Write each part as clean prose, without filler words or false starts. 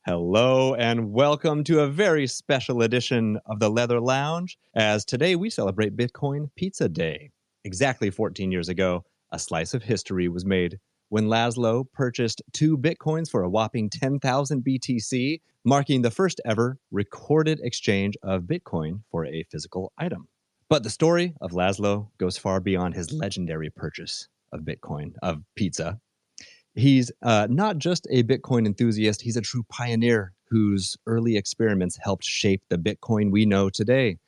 Hello and welcome to a very special edition of the Leather Lounge, as today we celebrate Bitcoin Pizza Day. Exactly 14 years ago, a slice of history was made when Laszlo purchased 2 Bitcoins for a whopping 10,000 BTC, marking the first ever recorded exchange of Bitcoin for a physical item. But the story of Laszlo goes far beyond his legendary purchase of Bitcoin, of pizza. He's not just a Bitcoin enthusiast, he's a true pioneer whose early experiments helped shape the Bitcoin we know today.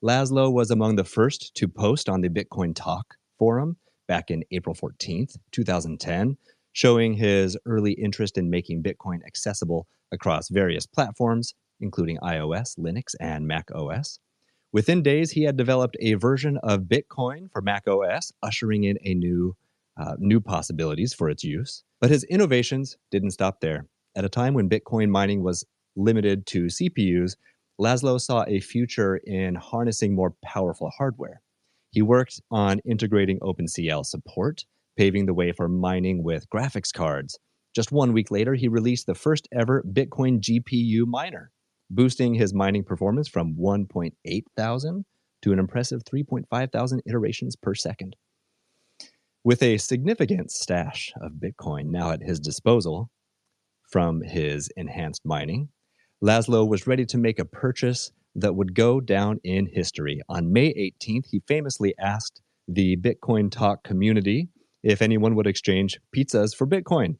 Laszlo was among the first to post on the Bitcoin Talk forum back in April 14th, 2010, showing his early interest in making Bitcoin accessible across various platforms, including iOS, Linux, and Mac OS. Within days, he had developed a version of Bitcoin for Mac OS, ushering in a new possibilities for its use. But his innovations didn't stop there. At a time when Bitcoin mining was limited to CPUs, Laszlo saw a future in harnessing more powerful hardware. He worked on integrating OpenCL support, paving the way for mining with graphics cards. Just 1 week later, he released the first ever Bitcoin GPU miner, boosting his mining performance from 1.8 thousand to an impressive 3.5 thousand iterations per second. With a significant stash of Bitcoin now at his disposal from his enhanced mining, Laszlo was ready to make a purchase that would go down in history. On May 18th, he famously asked the Bitcoin Talk community if anyone would exchange pizzas for Bitcoin.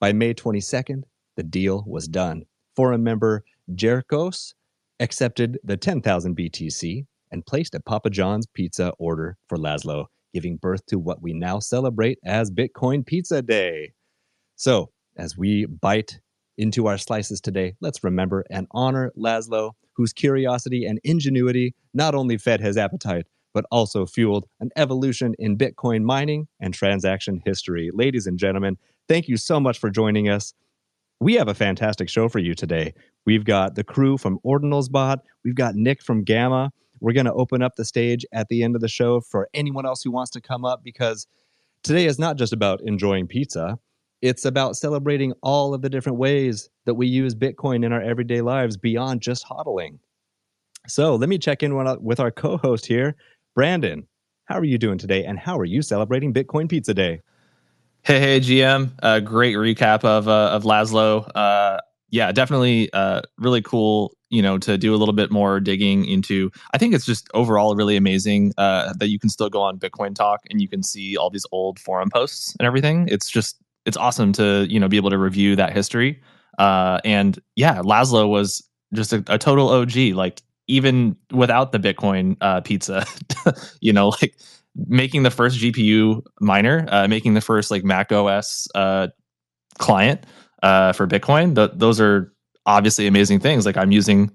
By May 22nd, the deal was done. Forum member Jerkos accepted the 10,000 BTC and placed a Papa John's pizza order for Laszlo, giving birth to what we now celebrate as Bitcoin Pizza Day. So, as we bite into our slices today, let's remember and honor Laszlo, whose curiosity and ingenuity not only fed his appetite, but also fueled an evolution in Bitcoin mining and transaction history. Ladies and gentlemen, thank you so much for joining us. We have a fantastic show for you today. We've got the crew from Ordinalsbot. We've got Nick from Gamma. We're going to open up the stage at the end of the show for anyone else who wants to come up, because today is not just about enjoying pizza. It's about celebrating all of the different ways that we use Bitcoin in our everyday lives beyond just hodling. So let me check in with our co-host here, Brandon. How are you doing today, and how are you celebrating Bitcoin Pizza Day? Hey, GM. Great recap of Laszlo. Yeah, definitely really cool, to do a little bit more digging into. I think it's just overall really amazing that you can still go on Bitcoin Talk and you can see all these old forum posts and everything. It's awesome to, be able to review that history. And yeah, Laszlo was just a total OG, like even without the Bitcoin pizza, like making the first GPU miner, making the first like Mac OS client for Bitcoin. Those are obviously amazing things. Like I'm using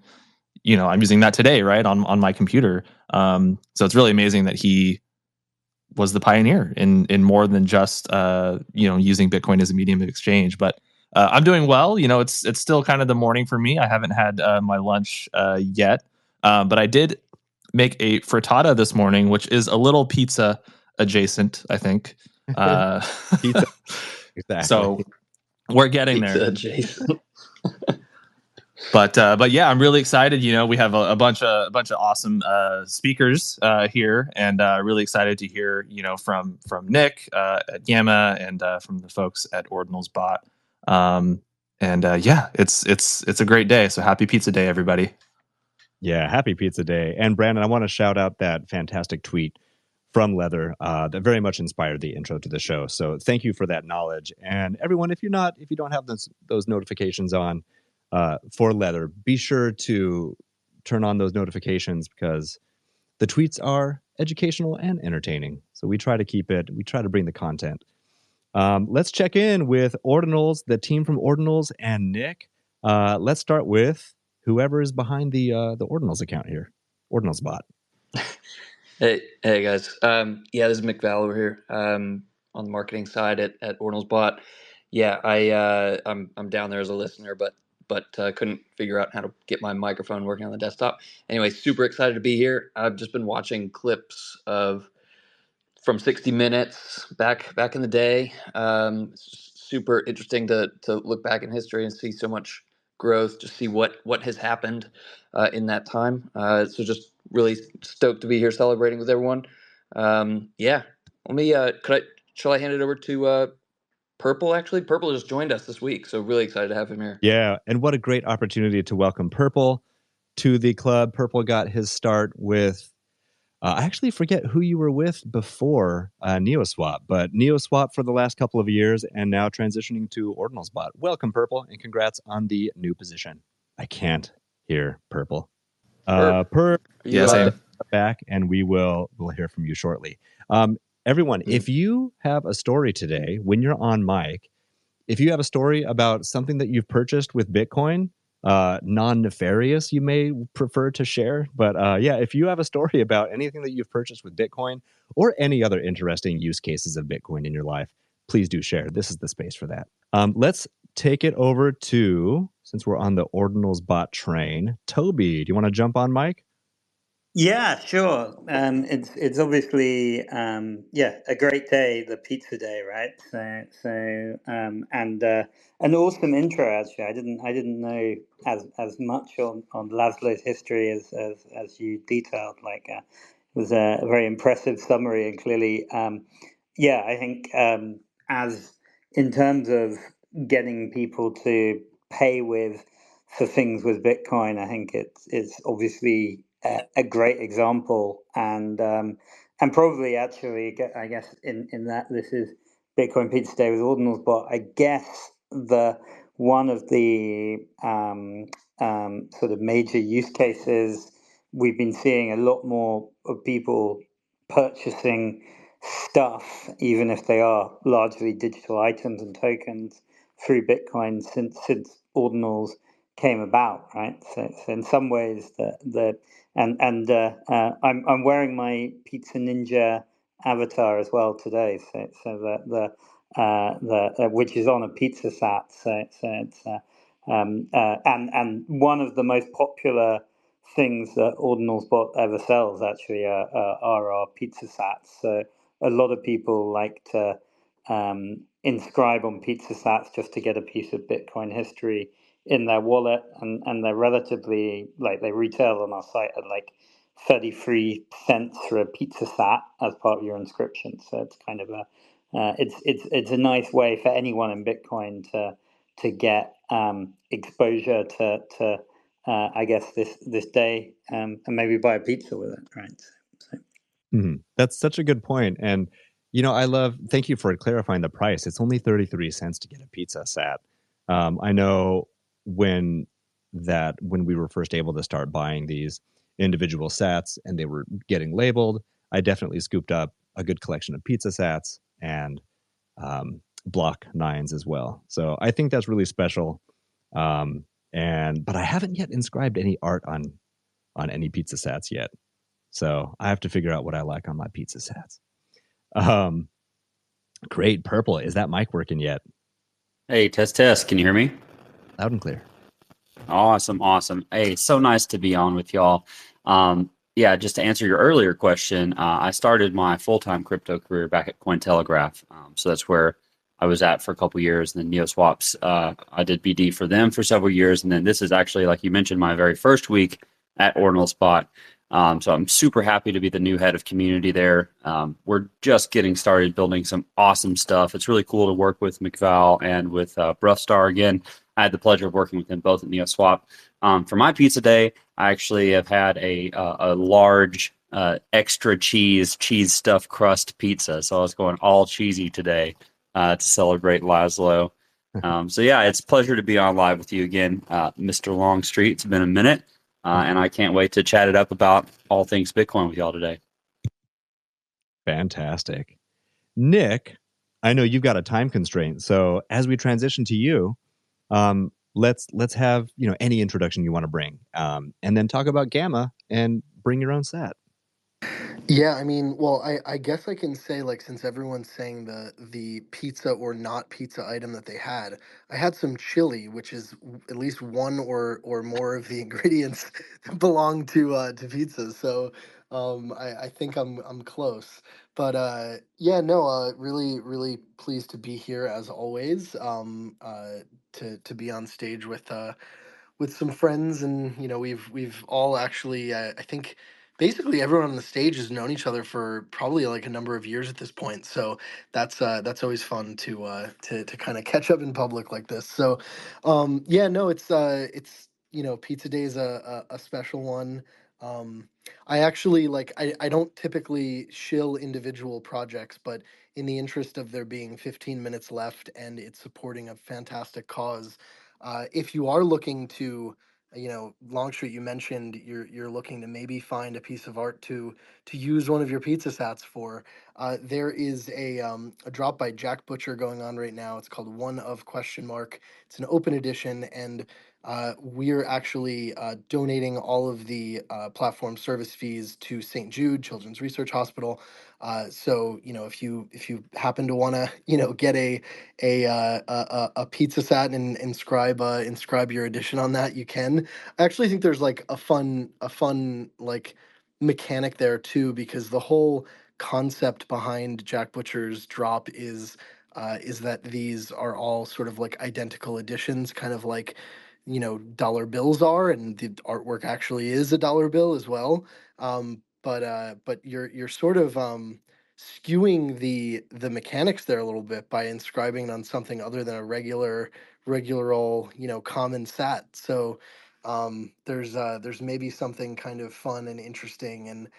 that today, right, on my computer. So it's really amazing that he was the pioneer in more than just using Bitcoin as a medium of exchange. But I'm doing well. It's still kind of the morning for me. I haven't had my lunch yet, but I did make a frittata this morning, which is a little pizza adjacent, I think. Pizza, exactly. So we're getting Pizza there. adjacent. But yeah, I'm really excited. We have a bunch of awesome speakers here, and really excited to hear from Nick at Gamma and from the folks at Ordinalsbot. Yeah, it's a great day. So happy Pizza Day, everybody. Yeah, happy Pizza Day. And Brandon, I want to shout out that fantastic tweet from Leather that very much inspired the intro to the show. So thank you for that knowledge. And everyone, if you don't have those notifications on for Leather, be sure to turn on those notifications, because the tweets are educational and entertaining. So we try to bring the content. Let's check in with Ordinals, the team from Ordinals, and Nick. Let's start with whoever is behind the Ordinals account here, Ordinalsbot. Hey guys. Yeah, this is Mick Valor here. On the marketing side at Ordinalsbot. Yeah, I'm down there as a listener, but couldn't figure out how to get my microphone working on the desktop. Anyway, super excited to be here. I've just been watching clips from 60 Minutes back in the day. It's just super interesting to look back in history and see so much growth, just see what has happened in that time. So just really stoked to be here celebrating with everyone. Yeah, let me. Shall I hand it over to Purple? Actually, Purple just joined us this week, so really excited to have him here. Yeah, and what a great opportunity to welcome Purple to the club. Purple got his start with, I actually forget who you were with before NeoSwap, but NeoSwap for the last couple of years and now transitioning to Ordinalsbot. Welcome, Purple, and congrats on the new position. I can't hear Purple. Are you, Back, and we'll hear from you shortly. Everyone, if you have a story today, when you're on mic, if you have a story about something that you've purchased with Bitcoin, non-nefarious, you may prefer to share. But yeah, if you have a story about anything that you've purchased with Bitcoin or any other interesting use cases of Bitcoin in your life, please do share. This is the space for that. Let's take it over to, since we're on the Ordinalsbot train, Toby, do you want to jump on mic? Yeah, sure. It's obviously a great day, the pizza day, right? And an awesome intro actually. I didn't know as much on Laszlo's history as you detailed. It was a very impressive summary, and clearly, I think as in terms of getting people to pay with for things with Bitcoin, I think it's obviously a great example, and probably actually, I guess in that this is Bitcoin Pizza Day with Ordinals, but I guess the one of the sort of major use cases we've been seeing a lot more of people purchasing stuff, even if they are largely digital items and tokens, through Bitcoin since Ordinals came about, right? So in some ways, I'm wearing my Pizza Ninja avatar as well today. So the which is on a pizza sat. So it's and one of the most popular things that Ordinalsbot ever sells actually are our pizza sats. So a lot of people like to inscribe on pizza sats just to get a piece of Bitcoin history in their wallet, and they're relatively, like, they retail on our site at like 33 cents for a pizza sat as part of your inscription. So it's kind of a it's a nice way for anyone in Bitcoin to get exposure to I guess this day, and maybe buy a pizza with it, right? So. That's such a good point. And thank you for clarifying the price. It's only 33 cents to get a pizza sat. I know when we were first able to start buying these individual sats and they were getting labeled, I definitely scooped up a good collection of pizza sats and block nines as well. So I think that's really special. But I haven't yet inscribed any art on any pizza sats yet. So I have to figure out what I like on my pizza sats. Great. Purple, is that mic working yet? Hey, test. Can you hear me? Loud and clear. Awesome. Hey, it's so nice to be on with y'all. Just to answer your earlier question, I started my full-time crypto career back at Cointelegraph. So that's where I was at for a couple years. And then NeoSwaps, I did BD for them for several years. And then this is actually, like you mentioned, my very first week at Ordinalsbot. So I'm super happy to be the new head of community there. We're just getting started building some awesome stuff. It's really cool to work with McVal and with Bruffstar again. I had the pleasure of working with them both at NeoSwap. For my pizza day, I actually have had a large extra cheese stuffed crust pizza. So I was going all cheesy today to celebrate Laszlo. It's a pleasure to be on live with you again, Mr. Longstreet. It's been a minute. And I can't wait to chat it up about all things Bitcoin with y'all today. Fantastic. Nick, I know you've got a time constraint. So as we transition to you, let's have any introduction you want to bring, and then talk about Gamma and bring your own sat. Yeah, I mean, well, I guess I can say, like, since everyone's saying the pizza or not pizza item that they had, I had some chili, which is at least one or more of the ingredients that belong to pizza. So I think I'm close. But really pleased to be here as always. To be on stage with with some friends, and we've all actually, I think basically everyone on the stage has known each other for probably like a number of years at this point. So that's always fun to kind of catch up in public like this. So yeah, no, it's Pizza Day is a special one. Um, I actually I don't typically shill individual projects, but in the interest of there being 15 minutes left and it's supporting a fantastic cause, if you are looking to, Longstreet, you mentioned you're looking to maybe find a piece of art to use one of your pizza sats for. There is a drop by Jack Butcher going on right now. It's called One of Question Mark. It's an open edition, and we're actually donating all of the platform service fees to St. Jude Children's Research Hospital. So if you happen to want to get a pizza sat and inscribe your edition on that, you can. I actually think there's like a fun like mechanic there too, because the whole concept behind Jack Butcher's drop is that these are all sort of like identical editions, kind of like dollar bills are, and the artwork actually is a dollar bill as well. But you're sort of skewing the mechanics there a little bit by inscribing on something other than a regular old common sat. So there's maybe something kind of fun and interesting, and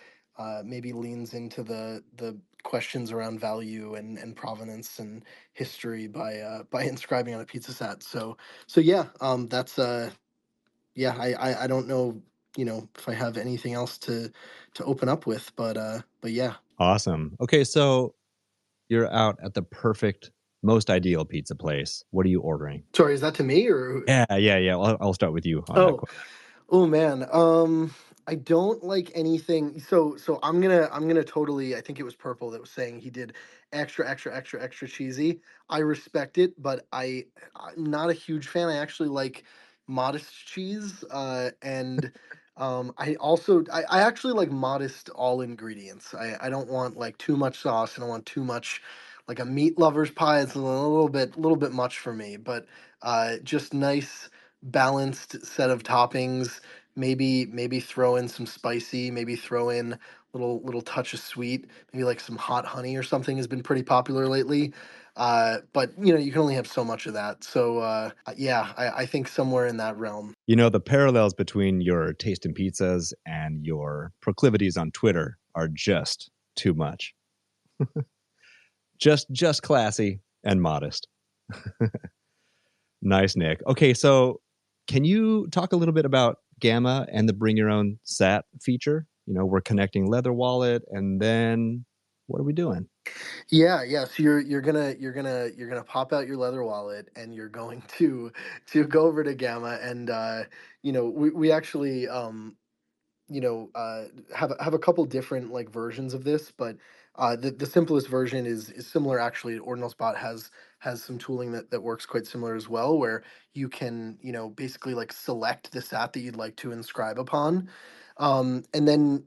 maybe leans into the questions around value and provenance and history by inscribing on a pizza sat. So yeah, that's yeah, I don't know, if I have anything else to open up with, but yeah. Awesome. Okay, so you're out at the perfect, most ideal pizza place. What are you ordering? Sorry, is that to me or? Yeah. I'll start with you on that Oh, question. oh man. I don't like anything. So I'm gonna totally. I think it was Purple that was saying he did extra cheesy. I respect it, but I'm not a huge fan. I actually like modest cheese. And I actually like modest all ingredients. I don't want like too much sauce. I don't want too much like a meat lover's pie. It's a little bit much for me. But just nice balanced set of toppings. Maybe throw in some spicy. Maybe throw in little touch of sweet. Maybe like some hot honey or something has been pretty popular lately. But you can only have so much of that. So yeah, I think somewhere in that realm. The parallels between your taste in pizzas and your proclivities on Twitter are just too much. just classy and modest. Nice, Nick. Okay, so can you talk a little bit about Gamma and the Bring Your Own Sat feature? We're connecting Leather Wallet, and then what are we doing? Yeah. So you're gonna pop out your leather wallet, and you're going to go over to Gamma, and we actually have a couple different like versions of this, but the simplest version is similar. Actually, Ordinalsbot has some tooling that works quite similar as well, where you can basically like select the sat that you'd like to inscribe upon, and then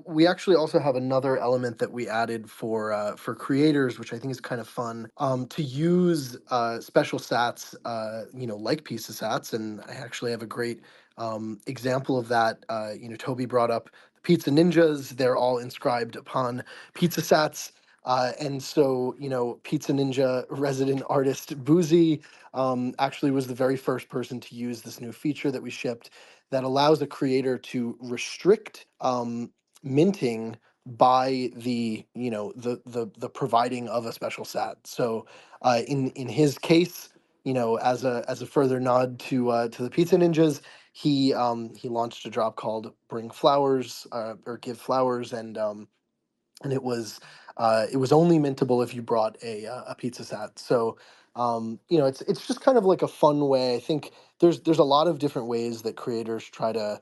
we actually also have another element that we added for creators, which I think is kind of fun, to use special sats, like pizza sats. And I actually have a great example of that. Toby brought up the Pizza Ninjas. They're all inscribed upon pizza sats. And so, Pizza Ninja resident artist Boozy actually was the very first person to use this new feature that we shipped that allows a creator to restrict minting by the providing of a special sat. So in his case, as a further nod to the Pizza Ninjas, he launched a drop called Bring Flowers, or Give Flowers, and it was only mintable if you brought a pizza sat. So it's just kind of like a fun way. I think there's a lot of different ways that creators try to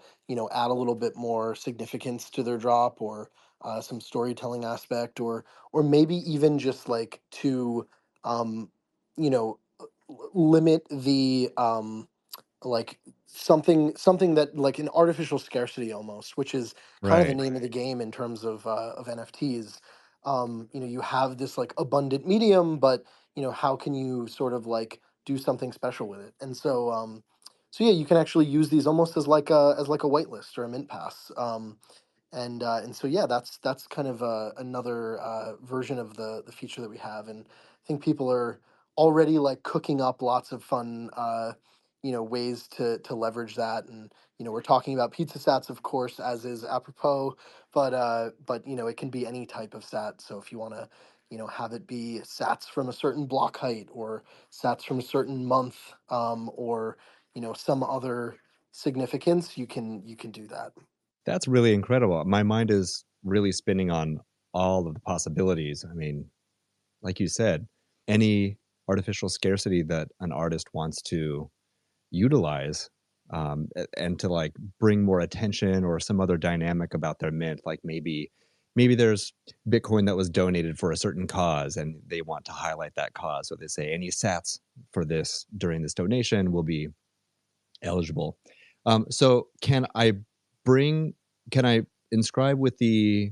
add a little bit more significance to their drop, or some storytelling aspect, or maybe even just like to um, you know limit the like something that like an artificial scarcity almost, which is kind of the Right. name of the game in terms of NFTs. You have this like abundant medium, but how can you sort of like do something special with it? And so so yeah, you can actually use these almost as like a whitelist or a mint pass. And so yeah, that's kind of another version of the feature that we have, and I think people are already like cooking up lots of fun ways to leverage that. And we're talking about pizza sats, of course, as is apropos, but it can be any type of sat. So if you want to have it be sats from a certain block height, or sats from a certain month, or some other significance, you can do that. That's really incredible. My mind is really spinning on all of the possibilities. I mean, like you said, any artificial scarcity that an artist wants to utilize, and to like bring more attention or some other dynamic about their mint, like maybe there's Bitcoin that was donated for a certain cause and they want to highlight that cause, so they say any sats for this during this donation will be eligible. So bring can I inscribe with the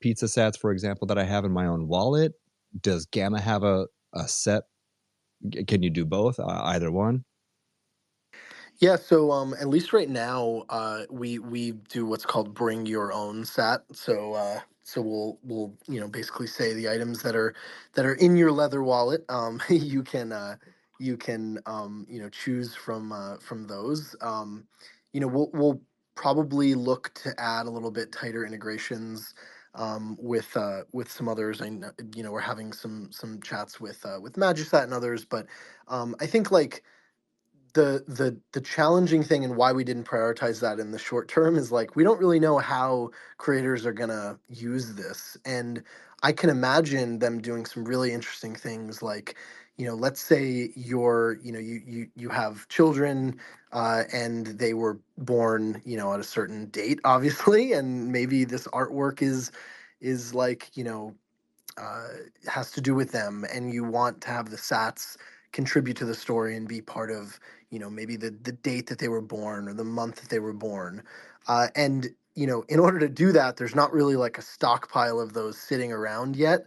pizza sats, for example, that I have in my own wallet? Does Gamma have a set? Can you do both? Either one? Yeah, so at least right now, we do what's called bring your own sat. So we'll basically say the items that are in your leather wallet. You can choose from those. We'll probably look to add a little bit tighter integrations with some others. I know, we're having some chats with Magisat and others, but I think like the challenging thing and why we didn't prioritize that in the short term is like we don't really know how creators are gonna use this. And I can imagine them doing some really interesting things, like let's say you have children, and they were born at a certain date, obviously, and maybe this artwork is like uh, has to do with them, and you want to have the sats contribute to the story and be part of maybe the date that they were born or the month that they were born. And in order to do that, there's not really like a stockpile of those sitting around yet.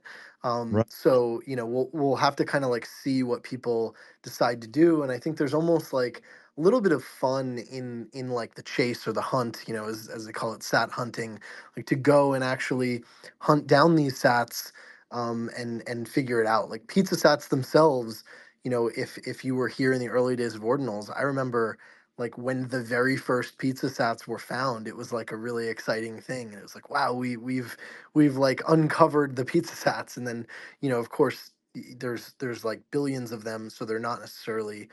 Right. So we'll have to kind of like see what people decide to do. And I think there's almost like a little bit of fun in like the chase or the hunt, as they call it, sat hunting, like to go and actually hunt down these sats, and figure it out. Like pizza sats themselves, if you were here in the early days of ordinals, I remember like when the very first pizza sats were found, it was like a really exciting thing. And it was like, wow, we've like uncovered the pizza sats. And then of course, there's like billions of them, so they're not necessarily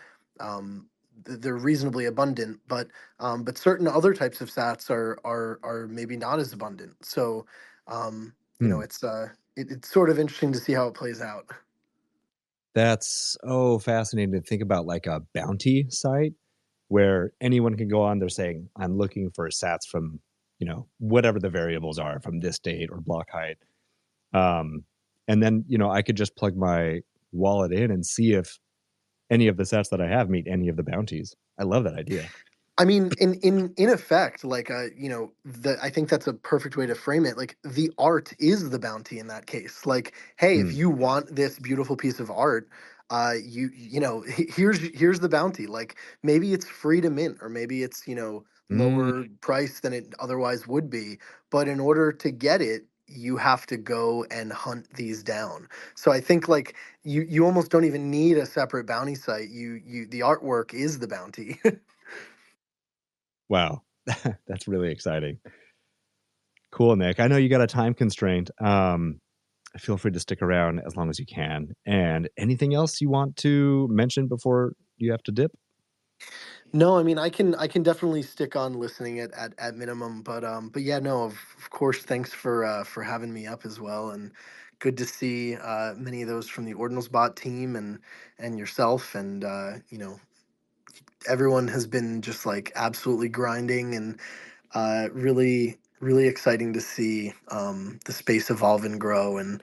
they're reasonably abundant, but certain other types of sats are maybe not as abundant. So Hmm. it's sort of interesting to see how it plays out. That's fascinating to think about, like a bounty site where anyone can go on. They're saying, I'm looking for sats from, whatever the variables are from this date or block height. And then, I could just plug my wallet in and see if any of the sets that I have meet any of the bounties. I love that idea. I mean, in effect, like I think that's a perfect way to frame it. Like the art is the bounty in that case. Like, hey, if Hmm. you want this beautiful piece of art, here's the bounty. Like maybe it's free to mint, or maybe it's Mm, lower price than it otherwise would be. But in order to get it, you have to go and hunt these down. So I think like you almost don't even need a separate bounty site. The artwork is the bounty. wow. That's really exciting. Cool, Nick. I know you got a time constraint. Feel free to stick around as long as you can. And anything else you want to mention before you have to dip? No, I mean I can definitely stick on listening at minimum, but yeah, no, of course, thanks for having me up as well, and good to see many of those from the Ordinalsbot team and yourself, and everyone has been just like absolutely grinding, and really exciting to see the space evolve and grow. And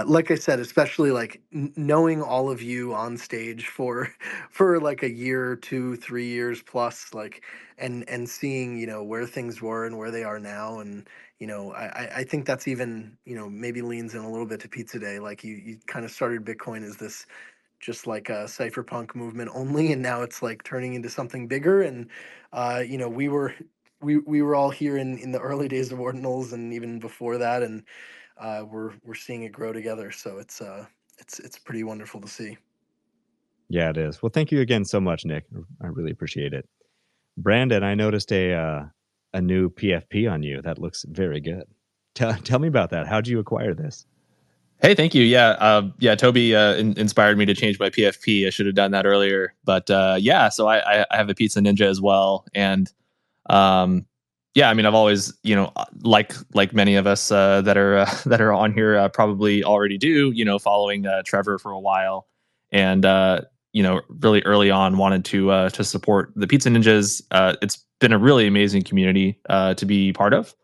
like I said, especially like knowing all of you on stage for for like a year, 2, 3 years plus, like and seeing where things were and where they are now. And I think that's even maybe leans in a little bit to Pizza Day. Like you kind of started Bitcoin as this just like a cypherpunk movement only, and now it's like turning into something bigger. And we were all here in the early days of Ordinals and even before that, and we're seeing it grow together. So it's pretty wonderful to see. Yeah, it is. Well, thank you again so much, Nick. I really appreciate it. Brandon, I noticed a new PFP on you. That looks very good. Tell me about that. How'd you acquire this? Hey, thank you. Yeah, Toby inspired me to change my PFP. I should have done that earlier, but so I have a Pizza Ninja as well, and I mean, I've always, like many of us that are on here probably already do, following Trevor for a while, and really early on wanted to support the Pizza Ninjas. It's been a really amazing community to be part of.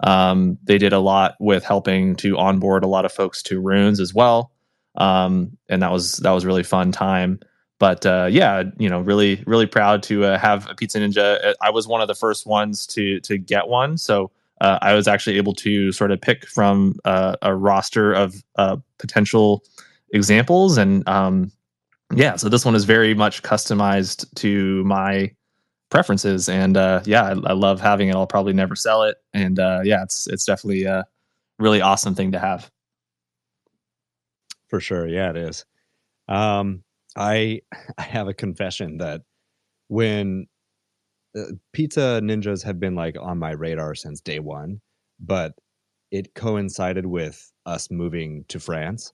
They did a lot with helping to onboard a lot of folks to Runes as well, and that was really fun time. But really really proud to have a Pizza Ninja. I was one of the first ones to get one, so I was actually able to sort of pick from a roster of potential examples, and so this one is very much customized to my preferences, and I love having it. I'll probably never sell it, and it's definitely a really awesome thing to have. For sure, yeah, it is. I have a confession that when Pizza Ninjas have been like on my radar since day one, but it coincided with us moving to France,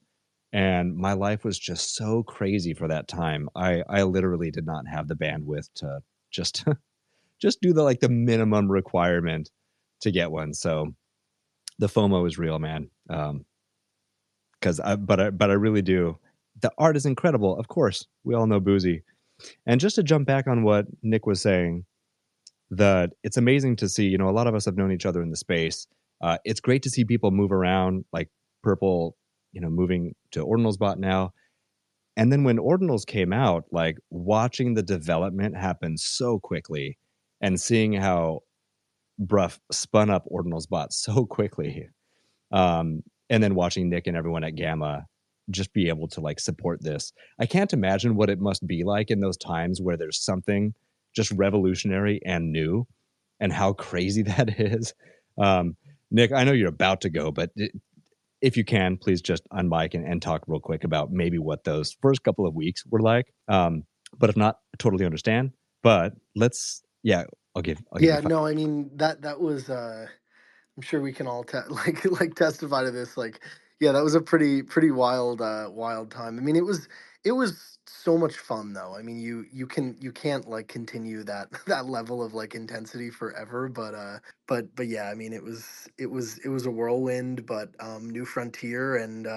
and my life was just so crazy for that time. I literally did not have the bandwidth to just do the minimum requirement to get one. So the FOMO is real, man. But I really do. The art is incredible. Of course, we all know Boozy. And just to jump back on what Nick was saying, that it's amazing to see, a lot of us have known each other in the space. It's great to see people move around, like Purple, moving to Ordinalsbot now. And then when Ordinals came out, like watching the development happen so quickly and seeing how Bruff spun up Ordinalsbot so quickly. And then watching Nick and everyone at Gamma just be able to support this. I can't imagine what it must be like in those times where there's something just revolutionary and new, and how crazy that is. Nick, I know you're about to go, but if you can, please just unmic and talk real quick about maybe what those first couple of weeks were like. But if not, I totally understand. But let's, I'll give No, I mean that was I'm sure we can all testify to this. That was a pretty wild wild time. I mean, it was so much fun though. I mean, you can't continue that that level of intensity forever. But yeah, I mean, it was a whirlwind, but new frontier, and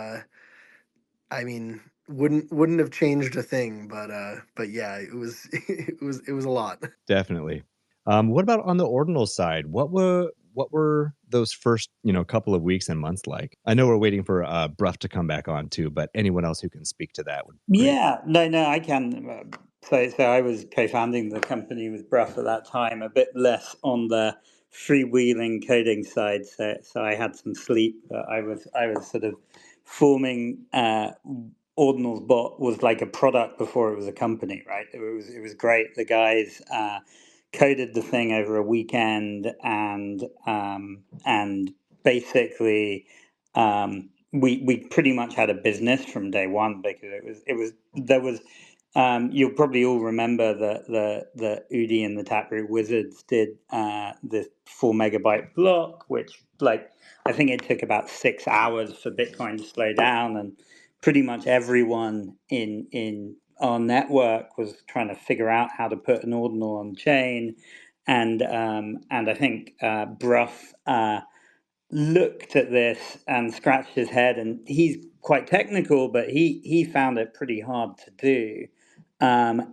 I mean, wouldn't have changed a thing. But yeah, it was it was a lot. Definitely. What about on the ordinal side? What were those first couple of weeks and months like? I know we're waiting for Bruff to come back on too, but anyone else who can speak to that would be great. Yeah, no, I can. So I was co-founding the company with Bruff at that time, a bit less on the freewheeling coding side. So I had some sleep, but I was sort of forming. Ordinalsbot was like a product before it was a company, right? It was great. The guys coded the thing over a weekend, and basically. We pretty much had a business from day one, because there was you'll probably all remember that the Udi and the Taproot Wizards did this 4 megabyte block, which I think it took about 6 hours for Bitcoin to slow down, and pretty much everyone in our network was trying to figure out how to put an ordinal on chain, and I think Bruff looked at this and scratched his head, and he's quite technical, but he found it pretty hard to do. So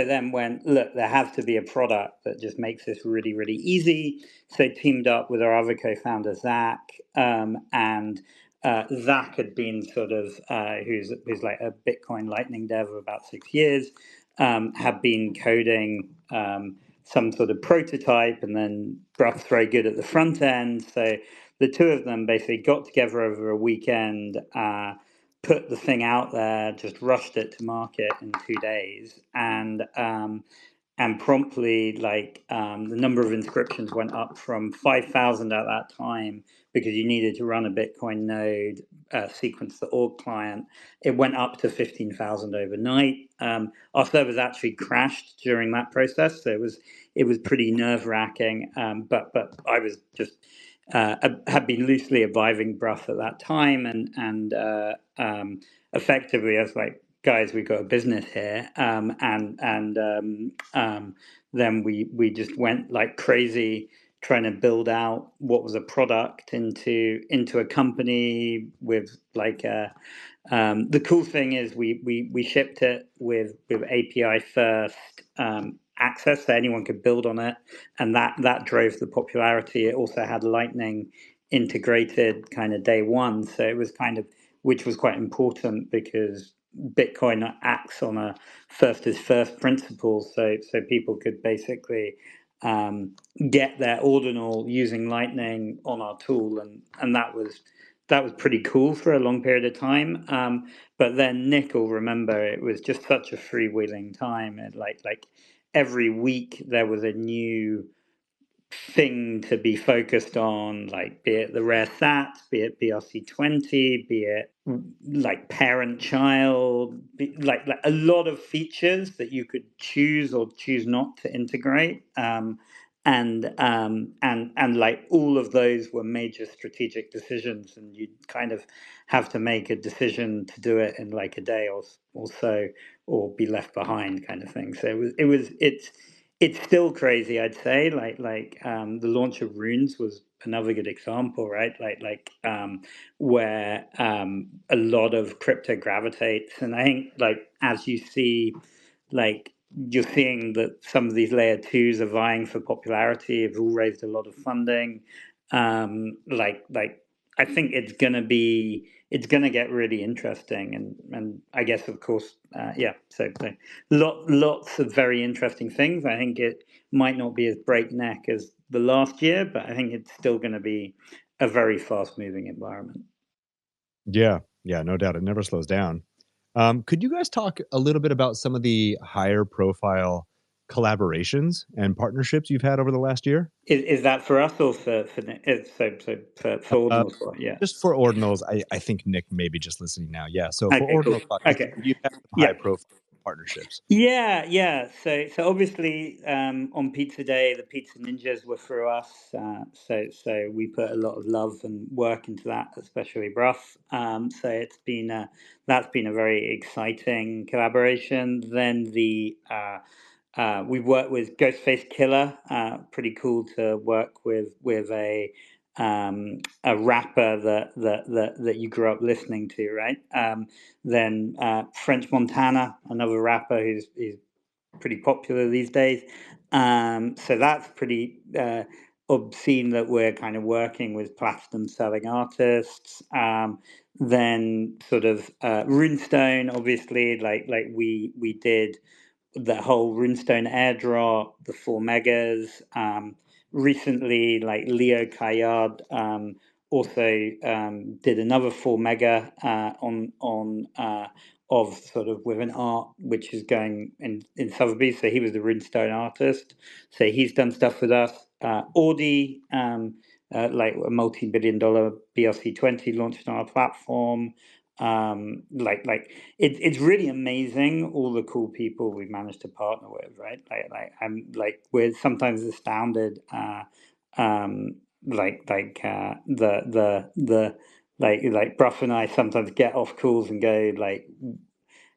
then went, look, there has to be a product that just makes this really, really easy. So teamed up with our other co-founder, Zach, and Zach had been sort of, who's like a Bitcoin Lightning dev of about 6 years, had been coding some sort of prototype, and then Bruff's very good at the front end. So the two of them basically got together over a weekend, put the thing out there, just rushed it to market in 2 days, and promptly, like, the number of inscriptions went up from 5,000 at that time, because you needed to run a Bitcoin node, sequence the org client. It went up to 15,000 overnight. Our servers actually crashed during that process, so it was pretty nerve wracking. But I was just had been loosely advising Bruff at that time, and effectively I was like, guys, we've got a business here, then we just went like crazy trying to build out what was a product into a company with like the cool thing is we shipped it with API first access, so anyone could build on it, and that drove the popularity. It also had Lightning integrated kind of day one, so it was kind of, which was quite important because Bitcoin acts on a first is first principle, so people could basically get their ordinal using Lightning on our tool, and that was pretty cool for a long period of time. But then Nick will remember it was just such a freewheeling time, and like every week there was a new thing to be focused on, like be it the rare sats, be it BRC20, be it like parent child, like a lot of features that you could choose or choose not to integrate. And like all of those were major strategic decisions, and you'd kind of have to make a decision to do it in like a day or so, or be left behind, kind of thing. So it's still crazy, I'd say. The launch of Runes was another good example, right? Where a lot of crypto gravitates, and I think like as you see, like you're seeing that some of these layer twos are vying for popularity, have all raised a lot of funding. Like I think it's gonna get really interesting, and I guess of course yeah. So lots of very interesting things. I think it might not be as breakneck as the last year, but I think it's still going to be a very fast moving environment. Yeah, yeah, no doubt. It never slows down. Could you guys talk a little bit about some of the higher profile collaborations and partnerships you've had over the last year? Is that for us or for for Uh, Ordinals? Yeah. just for Ordinals, I think Nick may be just listening now. Yeah, so for Okay. Cool. Ordinals, Okay. you've had some Yeah. high profile partnerships. Yeah. So obviously, on Pizza Day, the Pizza Ninjas were through us. So we put a lot of love and work into that, especially Bruff. So that's been a very exciting collaboration. Then we've worked with Ghostface Killah. Pretty cool to work with a rapper that you grew up listening to, right? Then French Montana, another rapper who's pretty popular these days. So that's pretty obscene that we're kind of working with platinum selling artists. Then sort of Runestone, obviously, like we did the whole Runestone airdrop, the 4 megas. Recently, like Leo Kayad also did another 4 mega of sort of with an art which is going in Sotheby's. So he was the Runestone artist. So he's done stuff with us. Audi, like a multi-billion-dollar BRC20 launched on our platform. It's really amazing all the cool people we've managed to partner with, right? I'm like we're sometimes astounded. Like Bruff and I sometimes get off calls and go like,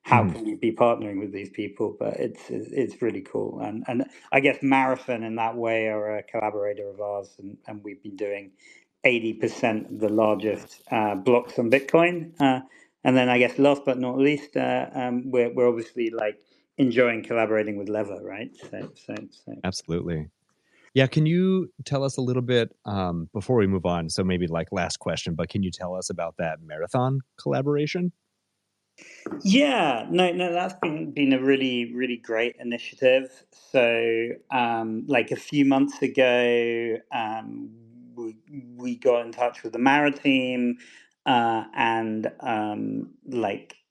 how can we be partnering with these people? But it's really cool, and I guess Marathon in that way are a collaborator of ours, and we've been doing 80% of the largest blocks on Bitcoin. And then I guess last but not least, we're obviously like enjoying collaborating with Leather, right? So. Absolutely. Yeah, can you tell us a little bit before we move on? So maybe like last question, but can you tell us about that marathon collaboration? Yeah, no, that's been a really great initiative. So, like a few months ago, we got in touch with the Mara team. and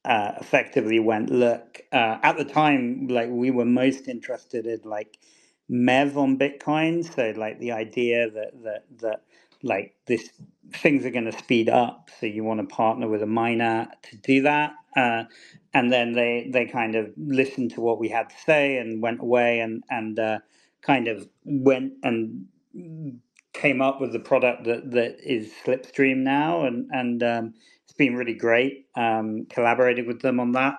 effectively went, look, at the time, like we were most interested in like MEV on Bitcoin. So like the idea that like this things are going to speed up. So you want to partner with a miner to do that. And then they kind of listened to what we had to say and went away and kind of went and came up with the product that is Slipstream now, and it's been really great. Collaborated with them on that.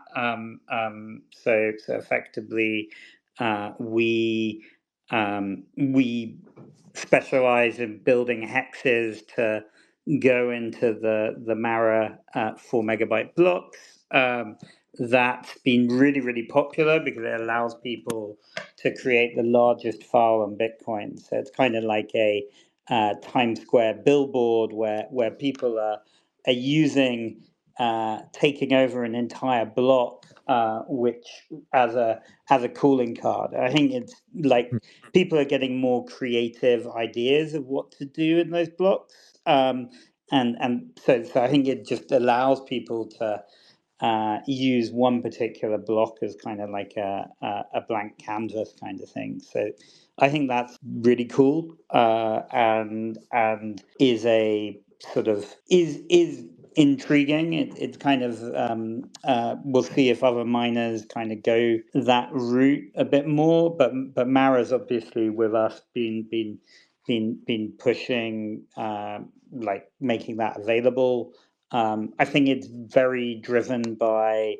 So effectively, we specialize in building hexes to go into the Mara 4 megabyte blocks. That's been really popular because it allows people to create the largest file on Bitcoin. So it's kind of like a Times Square billboard where people are using taking over an entire block, which as a calling card. I think it's like people are getting more creative ideas of what to do in those blocks, and so I think it just allows people to use one particular block as kind of like a blank canvas kind of thing. So I think that's really cool, and is a sort of is intriguing. It's kind of we'll see if other miners kind of go that route a bit more. But Mara's obviously with us been pushing like making that available. I think it's very driven by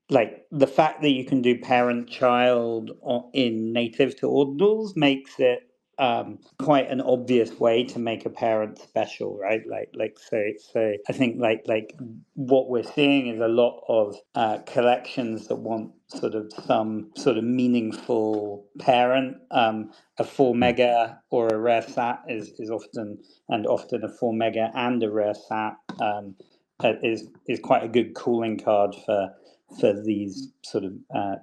like the fact that you can do parent-child in native to ordinals makes it quite an obvious way to make a parent special, right? So I think like what we're seeing is a lot of collections that want sort of some sort of meaningful parent. A 4 mega or a rare sat is often a 4 mega and a rare sat is quite a good calling card for these sort of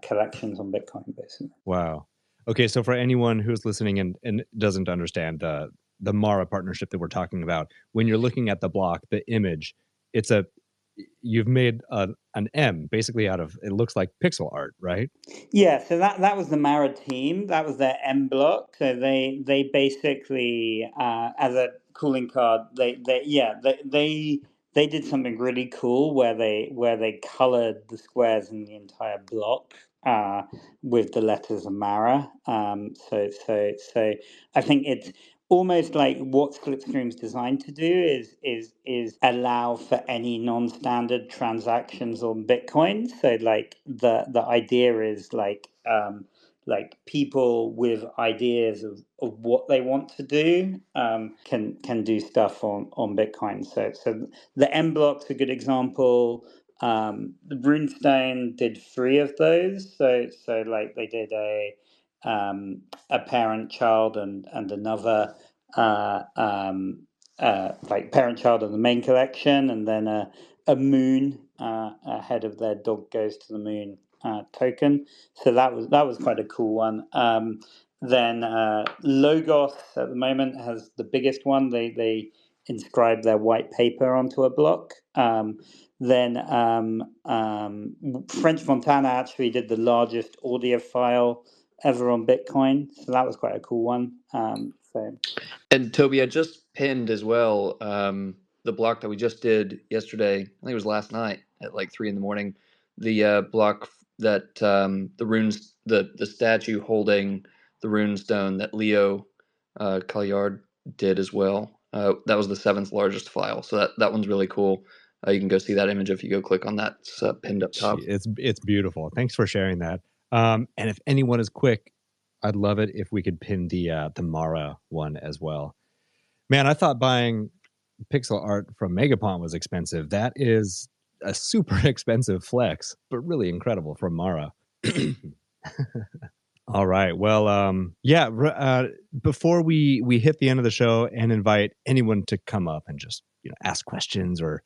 collections on Bitcoin, basically. Wow. Okay, so for anyone who's listening and doesn't understand the Mara partnership that we're talking about, when you're looking at the block, the image, you've made an M basically out of, it looks like pixel art, right? Yeah, so that was the Mara team. That was their M block. So they basically as a cooling card, they did something really cool where they colored the squares in the entire block with the letters of Mara. So I think it's almost like what Slipstream's designed to do is allow for any non-standard transactions on Bitcoin. So like the idea is like people with ideas of what they want to do can do stuff on Bitcoin. So the M block's a good example. The Runestone did 3 of those. So like they did a parent child and another like parent child of the main collection, and then a moon ahead of their dog goes to the moon token. So that was quite a cool one. Then Logos at the moment has the biggest one. They inscribed their white paper onto a block. Then French Montana actually did the largest audio file ever on Bitcoin, so that was quite a cool one. And Toby, I just pinned as well the block that we just did yesterday. I think it was last night at like 3 a.m. The block that the runes, the statue holding the runestone that Leo Colliard did as well. That was the 7th largest file, so that one's really cool. You can go see that image if you go click on that. It's pinned up top. It's beautiful. Thanks for sharing that. And if anyone is quick, I'd love it if we could pin the Mara one as well. Man, I thought buying pixel art from Megapont was expensive. That is a super expensive flex, but really incredible from Mara. All right. Well, before we hit the end of the show and invite anyone to come up and just ask questions or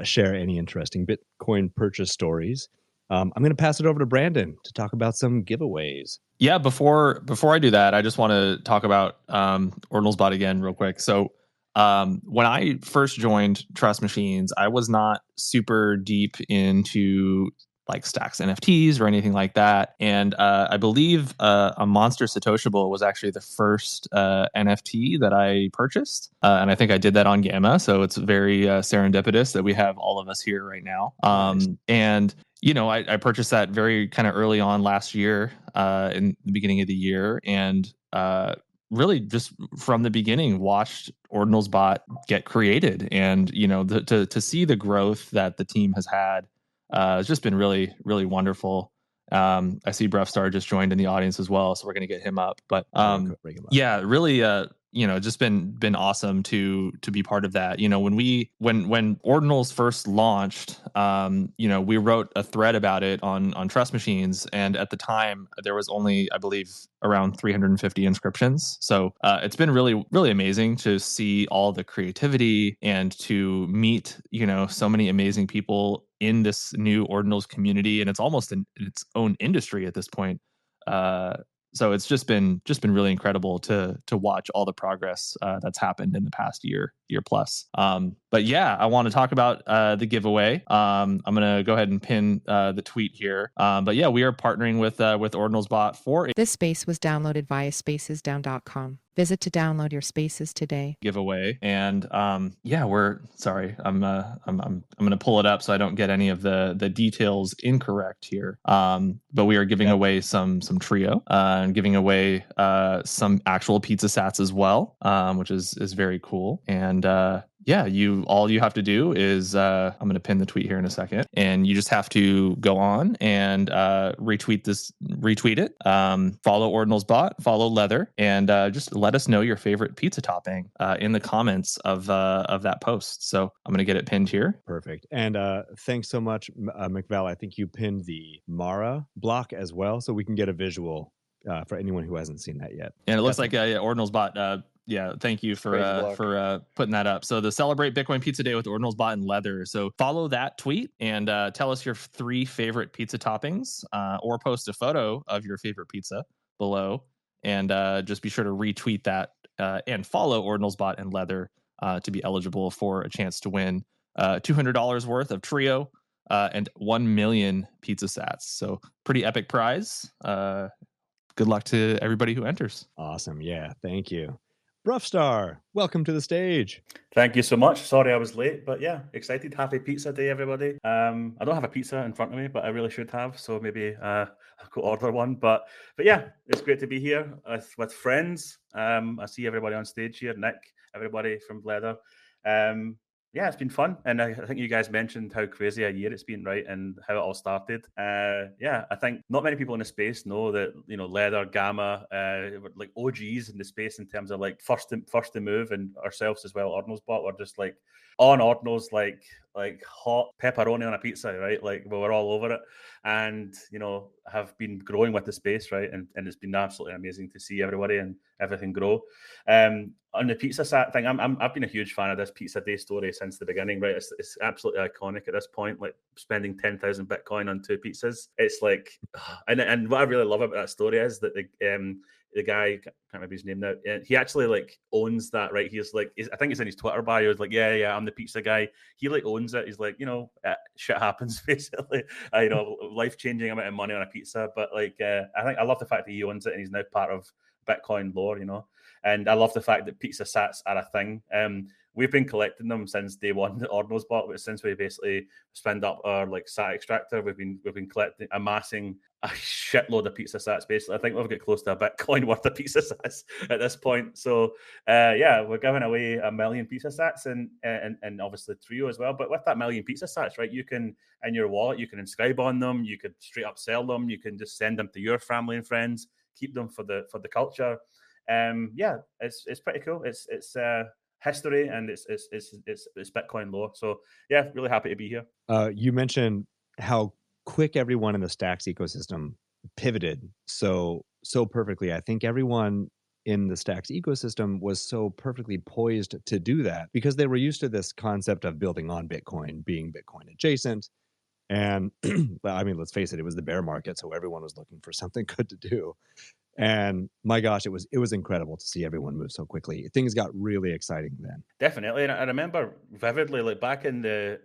share any interesting Bitcoin purchase stories, I'm going to pass it over to Brandon to talk about some giveaways. Yeah, before I do that, I just want to talk about Ordinalsbot again real quick. So When I first joined Trust Machines, I was not super deep into like Stacks NFTs or anything like that. And I believe a Monster Satoshable was actually the first NFT that I purchased. And I think I did that on Gamma. So it's very serendipitous that we have all of us here right now. Nice. And, you know, I purchased that very kind of early on last year, in the beginning of the year. And really just from the beginning watched Ordinalsbot get created. And, you know, to see the growth that the team has had, it's just been really, really wonderful. I see Brefstar just joined in the audience as well, so we're going to get him up. But Bring him up. yeah, really, you know, just been awesome to be part of that. You know, when Ordinals first launched, you know, we wrote a thread about it on Trust Machines, and at the time there was only, I believe, around 350 inscriptions. So it's been really, really amazing to see all the creativity and to meet, you know, so many amazing people in this new Ordinals community, and it's almost in its own industry at this point. So it's just been really incredible to watch all the progress that's happened in the past year plus. But yeah, I want to talk about the giveaway. I'm gonna go ahead and pin the tweet here. But yeah, we are partnering with Ordinalsbot for This space was downloaded via spacesdown.com. Visit to download your spaces today. giveaway, and yeah, we're sorry, I'm gonna pull it up so I don't get any of the details incorrect here. But we are giving away some trio and giving away some actual pizza sats as well, which is very cool. And yeah, all you have to do is I'm going to pin the tweet here in a second, and you just have to go on and retweet it, follow Ordinalsbot, follow Leather, and just let us know your favorite pizza topping in the comments of that post. So I'm going to get it pinned here. Perfect. And thanks so much, McVal. I think you pinned the Mara block as well, so we can get a visual for anyone who hasn't seen that yet. And it looks like Ordinalsbot. Yeah, thank you for putting that up. So the Celebrate Bitcoin Pizza Day with Ordinalsbot and Leather. So follow that tweet and tell us your 3 favorite pizza toppings, or post a photo of your favorite pizza below, and just be sure to retweet that and follow Ordinalsbot and Leather to be eligible for a chance to win $200 worth of trio and 1 million pizza sats. So pretty epic prize. Good luck to everybody who enters. Awesome. Yeah, thank you. Brefstar, welcome to the stage. Thank you so much. Sorry I was late, but yeah, excited. Happy Pizza Day, everybody. I don't have a pizza in front of me, but I really should have. So maybe I'll go order one. But yeah, it's great to be here with friends. I see everybody on stage here, Nick, everybody from Leather. Yeah, it's been fun. And I think you guys mentioned how crazy a year it's been, right? And how it all started. Yeah, I think not many people in the space know that, you know, Leather, Gamma, were like OGs in the space in terms of like first to move, and ourselves as well, Ordinalsbot, were just like on Ordinals, like hot pepperoni on a pizza, right? Like we were all over it, and, you know, have been growing with the space, right? And it's been absolutely amazing to see everybody and everything grow. On the pizza sat thing, I've been a huge fan of this Pizza Day story since the beginning, right? It's absolutely iconic at this point, like spending 10,000 Bitcoin on 2 pizzas. It's like, and what I really love about that story is that the guy, I can't remember his name now, he actually like owns that, right? He's like, I think it's in his Twitter bio, it's like, yeah, I'm the pizza guy. He like owns it. He's like, you know, shit happens basically. You know, life-changing amount of money on a pizza, but like, I love the fact that he owns it and he's now part of Bitcoin lore, you know. And I love the fact that pizza sats are a thing. We've been collecting them since day one at Ordinalsbot, but since we basically spinned up our like sat extractor, we've been amassing a shitload of pizza sats. Basically, I think we've got close to a Bitcoin worth of pizza sats at this point. So yeah, we're giving away 1 million pizza sats and obviously trio as well. But with that 1 million pizza sats, right, you can, in your wallet, you can inscribe on them, you could straight up sell them, you can just send them to your family and friends, keep them for the culture. Yeah, it's pretty cool. It's history, and it's Bitcoin lore. So yeah, really happy to be here. You mentioned how quick everyone in the Stacks ecosystem pivoted so perfectly. I think everyone in the Stacks ecosystem was so perfectly poised to do that because they were used to this concept of building on Bitcoin, being Bitcoin adjacent. And I mean, let's face it, it was the bear market, so everyone was looking for something good to do. And my gosh, it was incredible to see everyone move so quickly. Things got really exciting then. Definitely, and I remember vividly, like back in the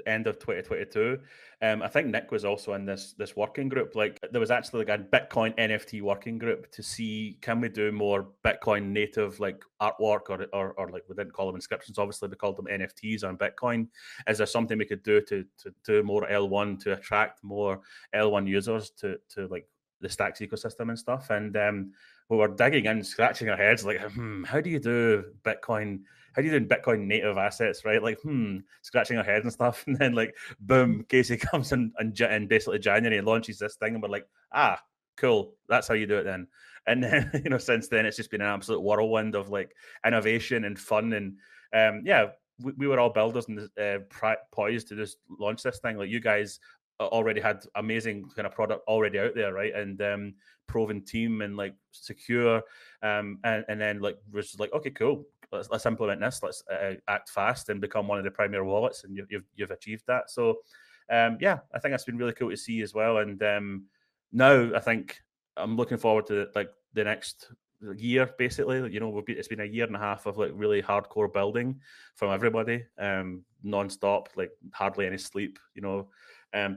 end of 2022, I think Nick was also in this working group. Like there was actually like a Bitcoin NFT working group to see, can we do more Bitcoin native like artwork or like, we didn't call them inscriptions, obviously we called them NFTs on Bitcoin. Is there something we could do to do more L1 to attract more L1 users to like the Stacks ecosystem and stuff? And we were digging in, scratching our heads, like, how do you do Bitcoin? How do you do Bitcoin native assets, right? Like, scratching our heads and stuff. And then, like, boom, Casey comes in basically January and launches this thing. And we're like, cool. That's how you do it then. And then, you know, since then, it's just been an absolute whirlwind of like innovation and fun. And we were all builders and poised to just launch this thing. Like, you guys already had amazing kind of product already out there, right? And proven team and like secure. And then like was like, okay, cool. Let's implement this. Let's act fast and become one of the primary wallets. And you've achieved that. So I think that's been really cool to see as well. And now I think I'm looking forward to like the next year, basically. You know, it's been a year and a half of like really hardcore building from everybody, non-stop, like hardly any sleep, you know,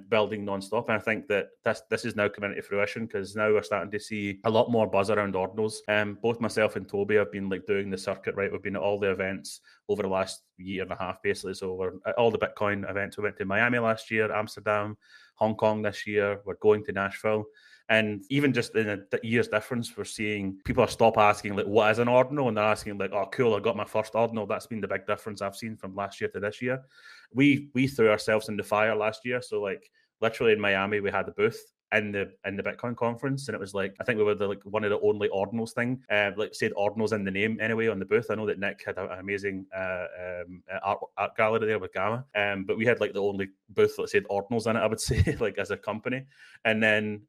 building non-stop. And I think that this is now coming into fruition, because now we're starting to see a lot more buzz around ordinals. Both myself and Toby have been like doing the circuit, right? We've been at all the events over the last year and a half, basically. So we're at all the Bitcoin events. We went to Miami last year, Amsterdam, Hong Kong this year. We're going to Nashville. And even just in a year's difference, we're seeing people stop asking, like, what is an ordinal? And they're asking, like, oh, cool, I got my first ordinal. That's been the big difference I've seen from last year to this year. We threw ourselves in the fire last year. So, like, literally in Miami, we had a booth in the Bitcoin conference, and it was like, I think we were one of the only ordinals thing, like said ordinals in the name anyway on the booth. I know that Nick had an amazing art gallery there with Gamma, but we had like the only booth that said ordinals in it, I would say, like as a company. And then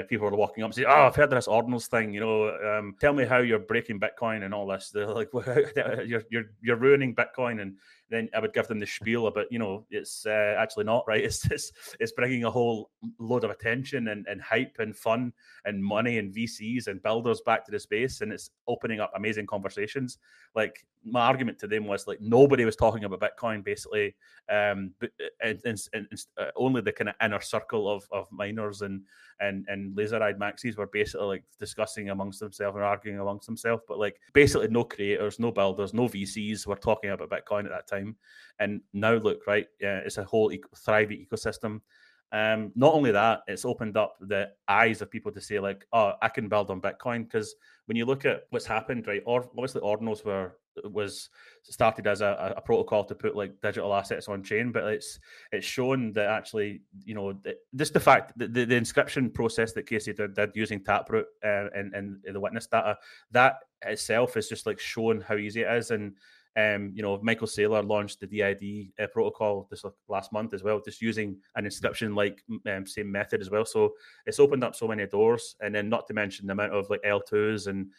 people were walking up and saying, oh, I've heard of this ordinals thing, you know, tell me how you're breaking Bitcoin and all this. They're like, well, you're ruining Bitcoin. And then I would give them the spiel about, you know, it's actually not, right. It's bringing a whole load of attention and hype and fun and money and VCs and builders back to the space, and it's opening up amazing conversations. Like, my argument to them was like, nobody was talking about Bitcoin basically, but only the kind of inner circle of miners and laser-eyed maxis were basically like discussing amongst themselves and arguing amongst themselves. But like basically no creators, no builders, no VCs were talking about Bitcoin at that time. And now look, right, it's a whole thriving ecosystem. Not only that, it's opened up the eyes of people to say like, oh, I can build on Bitcoin. Because when you look at what's happened, right, obviously ordinals was started as a protocol to put like digital assets on chain, but it's shown that actually, you know, just the fact that the inscription process that Casey did using Taproot and the witness data, that itself is just like showing how easy it is. And you know, Michael Saylor launched the DID protocol this last month as well, just using an inscription like same method as well. So it's opened up so many doors, and then not to mention the amount of like L2s and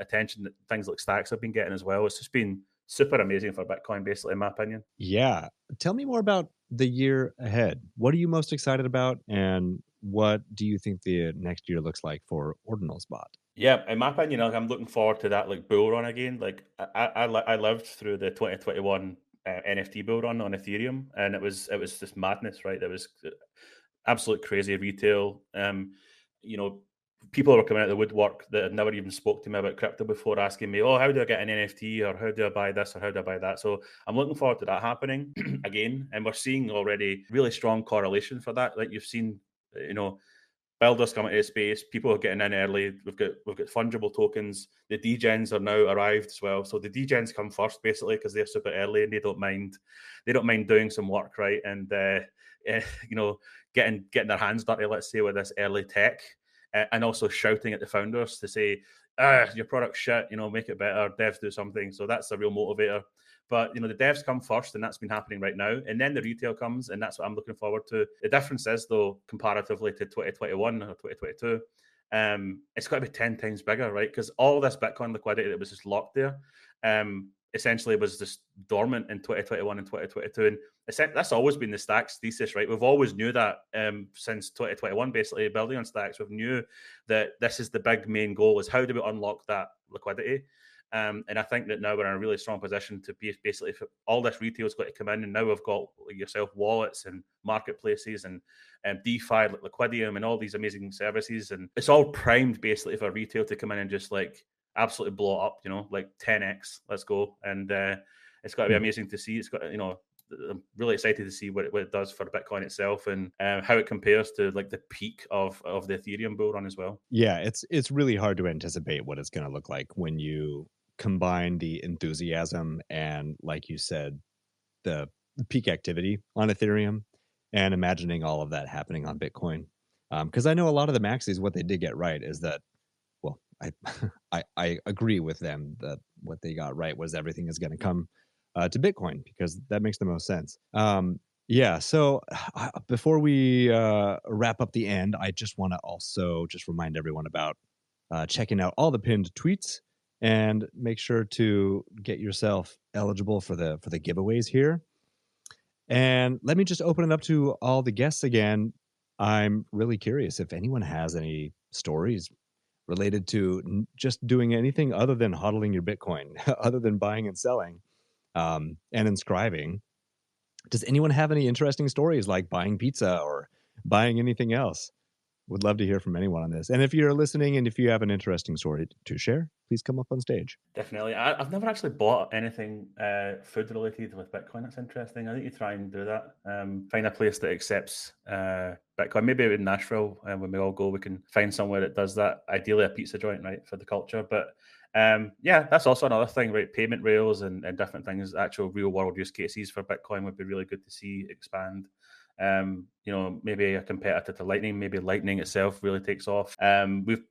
attention that things like Stacks have been getting as well. It's just been super amazing for Bitcoin, basically, in my opinion. Yeah. Tell me more about the year ahead. What are you most excited about, and what do you think the next year looks like for Ordinalsbot? Yeah, in my opinion, like, I'm looking forward to that like bull run again. Like I lived through the 2021 NFT bull run on Ethereum, and it was just madness, right? It was absolute crazy retail. You know, people were coming out of the woodwork that had never even spoke to me about crypto before, asking me, oh, how do I get an NFT, or how do I buy this, or how do I buy that? So I'm looking forward to that happening again. And we're seeing already really strong correlation for that. Like you've seen, you know, builders coming to the space, people are getting in early. We've got fungible tokens. The degens are now arrived as well. So the degens come first, basically, because they're super early and they don't mind doing some work, right? And you know, getting their hands dirty, let's say, with this early tech, and also shouting at the founders to say, your product's shit, you know, make it better, devs do something. So that's a real motivator. But, you know, the devs come first, and that's been happening right now. And then the retail comes, and that's what I'm looking forward to. The difference is, though, comparatively to 2021 or 2022, it's got to be 10 times bigger, right? Because all this Bitcoin liquidity that was just locked there, essentially was just dormant in 2021 and 2022. And that's always been the Stacks thesis, right? We've always knew that since 2021, basically building on Stacks, we've knew that this is the big main goal, is how do we unlock that liquidity? And I think that now we're in a really strong position to be basically, all this retail is going to come in, and now we've got like yourself wallets and marketplaces and DeFi like Liquidium and all these amazing services, and it's all primed basically for retail to come in and just like absolutely blow it up, you know, like 10x. Let's go. And it's got to be amazing to see. It's got, you know, I'm really excited to see what it does for Bitcoin itself, and how it compares to like the peak of the Ethereum bull run as well. Yeah, it's really hard to anticipate what it's going to look like when you combine the enthusiasm and, like you said, the peak activity on Ethereum, and imagining all of that happening on Bitcoin. Because I know a lot of the maxis, what they did get right is that, well, I agree with them that what they got right was everything is going to come to Bitcoin, because that makes the most sense. Yeah, so before we wrap up the end, I just want to also just remind everyone about checking out all the pinned tweets, and make sure to get yourself eligible for the giveaways here. And let me just open it up to all the guests again. I'm really curious if anyone has any stories related to just doing anything other than hodling your Bitcoin, other than buying and selling, and inscribing. Does anyone have any interesting stories, like buying pizza or buying anything else? Would love to hear from anyone on this. And if you're listening and if you have an interesting story to share, please come up on stage. Definitely. I've never actually bought anything food related with Bitcoin. That's interesting. I think you try and do that. Find a place that accepts Bitcoin. Maybe in Nashville, when we all go, we can find somewhere that does that. Ideally a pizza joint, right, for the culture. But yeah, that's also another thing, right? Payment rails and different things, actual real world use cases for Bitcoin would be really good to see expand. You know, maybe a competitor to Lightning. Maybe Lightning itself really takes off.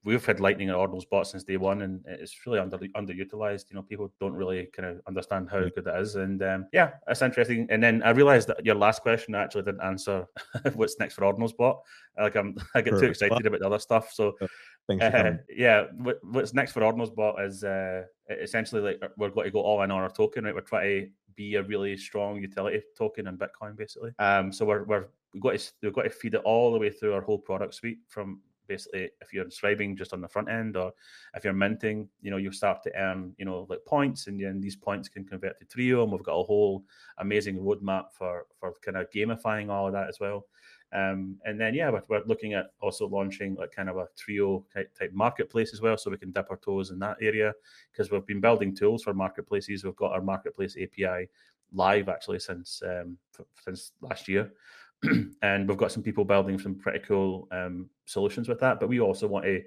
We've had Lightning and Ordinalsbot since day one, and it's really underutilized. You know, people don't really kind of understand how good it is, and yeah, that's interesting. And then I realized that your last question actually didn't answer what's next for Ordinalsbot. Like I get too excited about the other stuff. So yeah, what's next for Ordinalsbot is essentially like we're going to go all in on our token, right? We're trying to be a really strong utility token in Bitcoin, basically. So we've got to feed it all the way through our whole product suite, from basically if you're inscribing just on the front end, or if you're minting, you know, you start to earn, you know, like points, and then these points can convert to Trio, and we've got a whole amazing roadmap for kind of gamifying all of that as well. And then yeah, we're looking at also launching like kind of a Trio type marketplace as well, so we can dip our toes in that area, because we've been building tools for marketplaces. We've got our marketplace API live actually since last year. And we've got some people building some pretty cool solutions with that. But we also want to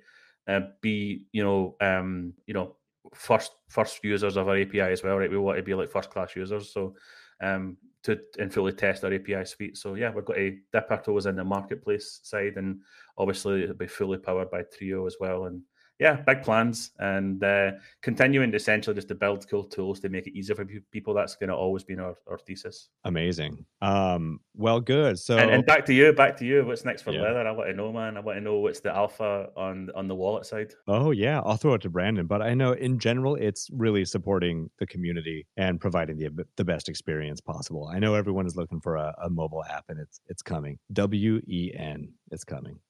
be, first users of our API as well, right? We want to be like first class users, so and fully test our API suite. So yeah, we've got to dip our toes in the marketplace side, and obviously it'll be fully powered by Trio as well. And yeah, big plans, and continuing to essentially just to build cool tools to make it easier for people. That's going to always be our thesis. Amazing. Well, good. So and back to you. What's next for Leather? I want to know, man. I want to know what's the alpha on the wallet side. Oh yeah, I'll throw it to Brandon. But I know in general, it's really supporting the community and providing the best experience possible. I know everyone is looking for a mobile app, and it's coming. WEN, it's coming.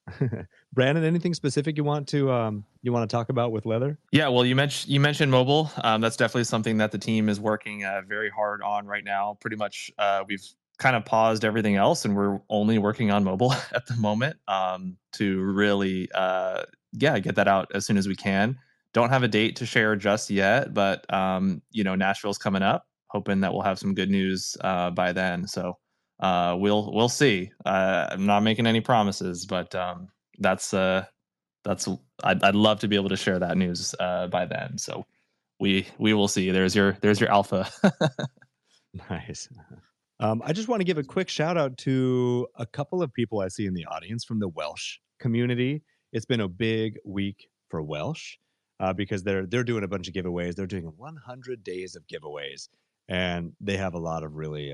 Brandon, anything specific you want to talk about with Leather? Yeah, well, you mentioned mobile. That's definitely something that the team is working very hard on right now. Pretty much, we've kind of paused everything else, and we're only working on mobile at the moment to really, get that out as soon as we can. Don't have a date to share just yet, but Nashville's coming up. Hoping that we'll have some good news by then. So we'll see. I'm not making any promises, but I'd love to be able to share that news by then. So we will see. There's your alpha. Nice. I just want to give a quick shout out to a couple of people I see in the audience from the WELSH community. It's been a big week for WELSH because they're doing a bunch of giveaways. They're doing 100 days of giveaways, and they have a lot of really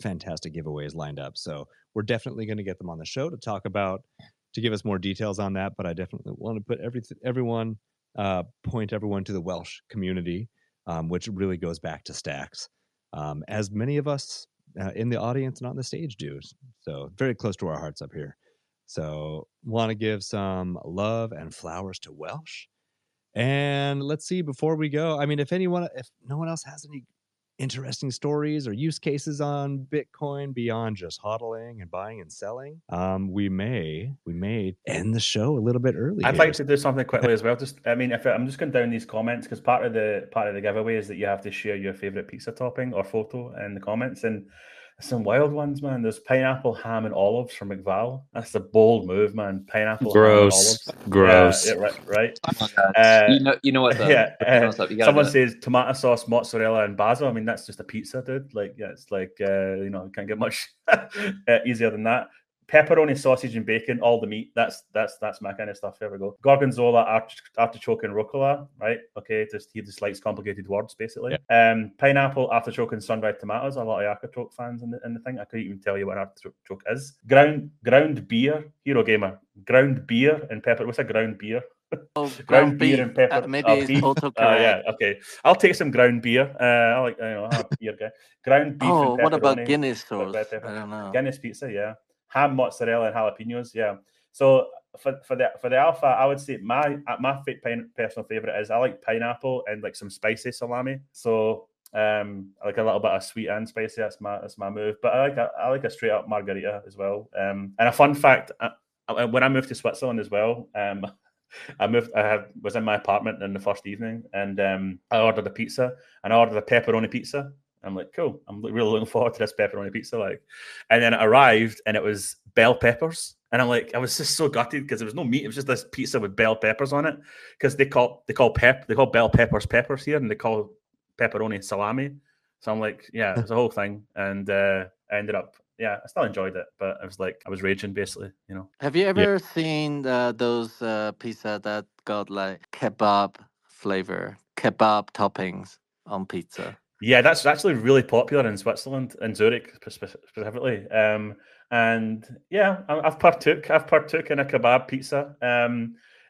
fantastic giveaways lined up. So we're definitely going to get them on the show to give us more details on that. But I definitely want to put point everyone to the WELSH community. which really goes back to stacks, as many of us in the audience and on the stage do. So very close to our hearts up here. So want to give some love and flowers to Welsh. And let's see, before we go, I mean, if no one else has any interesting stories or use cases on Bitcoin beyond just hodling and buying and selling, we may end the show a little bit early. I'd like to do something quickly as well. I'm just going down these comments because part of the giveaway is that you have to share your favorite pizza topping or photo in the comments, and some wild ones, man. There's pineapple, ham, and olives from McVal. That's a bold move, man. Pineapple, ham, and olives. Gross. Yeah, right. You know what? Someone says tomato sauce, mozzarella, and basil. I mean, that's just a pizza, dude. Like, yeah, it's like you can't get much easier than that. Pepperoni, sausage, and bacon, all the meat. That's my kind of stuff. There we go. Gorgonzola, artichoke, and rucola. Right? Okay. He dislikes complicated words, basically. Yeah. Pineapple, artichoke, and sun-dried tomatoes. A lot of artichoke fans in the thing. I couldn't even tell you what artichoke is. Ground beer, Hero Gamer. Ground beer and pepper. What's a ground beer? Oh, ground beer and pepper. Maybe it's autocorrect. Yeah, okay. I'll take some ground beer. I like, I'm a beer guy. Ground beef and pepperoni. What about Guinness sauce? I don't know. Guinness pizza, yeah. Ham, mozzarella, and jalapenos, yeah. So for the alpha, I would say my personal favorite is I like pineapple and like some spicy salami. So I like a little bit of sweet and spicy. That's my move. But I like a straight up margarita as well. And a fun fact: when I moved to Switzerland as well, I was in my apartment in the first evening, and I ordered a pizza, and I ordered a pepperoni pizza. I'm like, cool. I'm really looking forward to this pepperoni pizza. And then it arrived, and it was bell peppers. And I'm like, I was just so gutted because there was no meat. It was just this pizza with bell peppers on it. Because they call bell peppers here, and they call pepperoni salami. So I'm like, yeah, it was a whole thing. And I ended up, I still enjoyed it, but I was raging basically, Have you ever seen those pizza that got like kebab flavor, kebab toppings on pizza? Yeah, that's actually really popular in Switzerland, in Zurich specifically. And yeah, I've partook in a kebab pizza.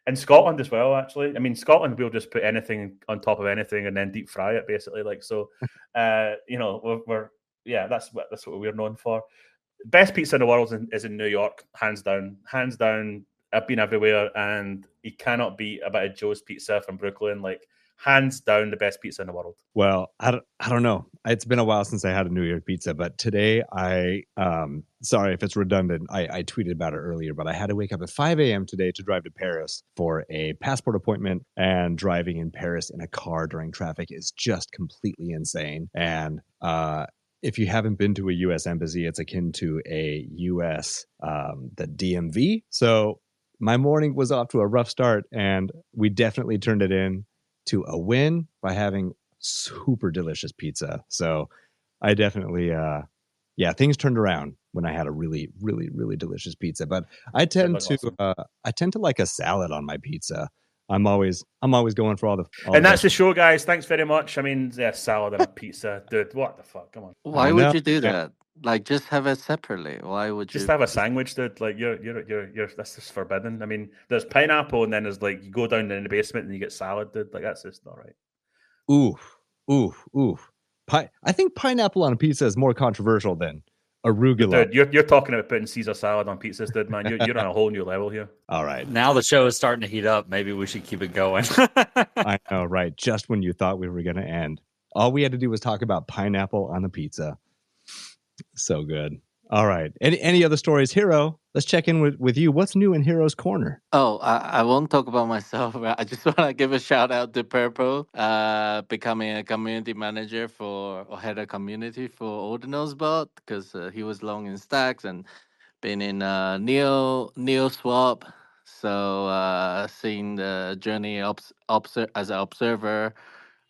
In Scotland as well, actually. I mean, Scotland will just put anything on top of anything and then deep fry it, basically. That's what we're known for. Best pizza in the world is in New York, hands down. Hands down. I've been everywhere, and you cannot beat a bit of Joe's Pizza from Brooklyn. Hands down the best pizza in the world. Well, I don't know. It's been a while since I had a New York pizza, but today sorry if it's redundant. I tweeted about it earlier, but I had to wake up at 5 a.m. today to drive to Paris for a passport appointment, and driving in Paris in a car during traffic is just completely insane. And if you haven't been to a U.S. embassy, it's akin to a U.S. The DMV. So my morning was off to a rough start, and we definitely turned it in to a win by having super delicious pizza. So I definitely, things turned around when I had a really, really, really delicious pizza. But I tend to like a salad on my pizza. I'm always going for all the. And that's the show, guys. Thanks very much. I mean, salad and a pizza, dude. What the fuck? Come on. Why would you do that? Just have it separately. Why would you just have a sandwich, dude? You're that's just forbidden. I mean, there's pineapple, and then there's you go down in the basement and you get salad, dude. That's just not right. Oof. I think pineapple on a pizza is more controversial than arugula. Dude, you're talking about putting Caesar salad on pizzas, dude, man. You're on a whole new level here. All right. Now the show is starting to heat up. Maybe we should keep it going. I know, right? Just when you thought we were going to end. All we had to do was talk about pineapple on the pizza. So good. All right. Any other stories, Hero? Let's check in with you. What's new in Hero's Corner? Oh, I won't talk about myself. I just want to give a shout out to Purple, becoming a community manager or head of community for Ordinalsbot, because he was long in Stacks and been in Neo Swap. So seeing the journey as an observer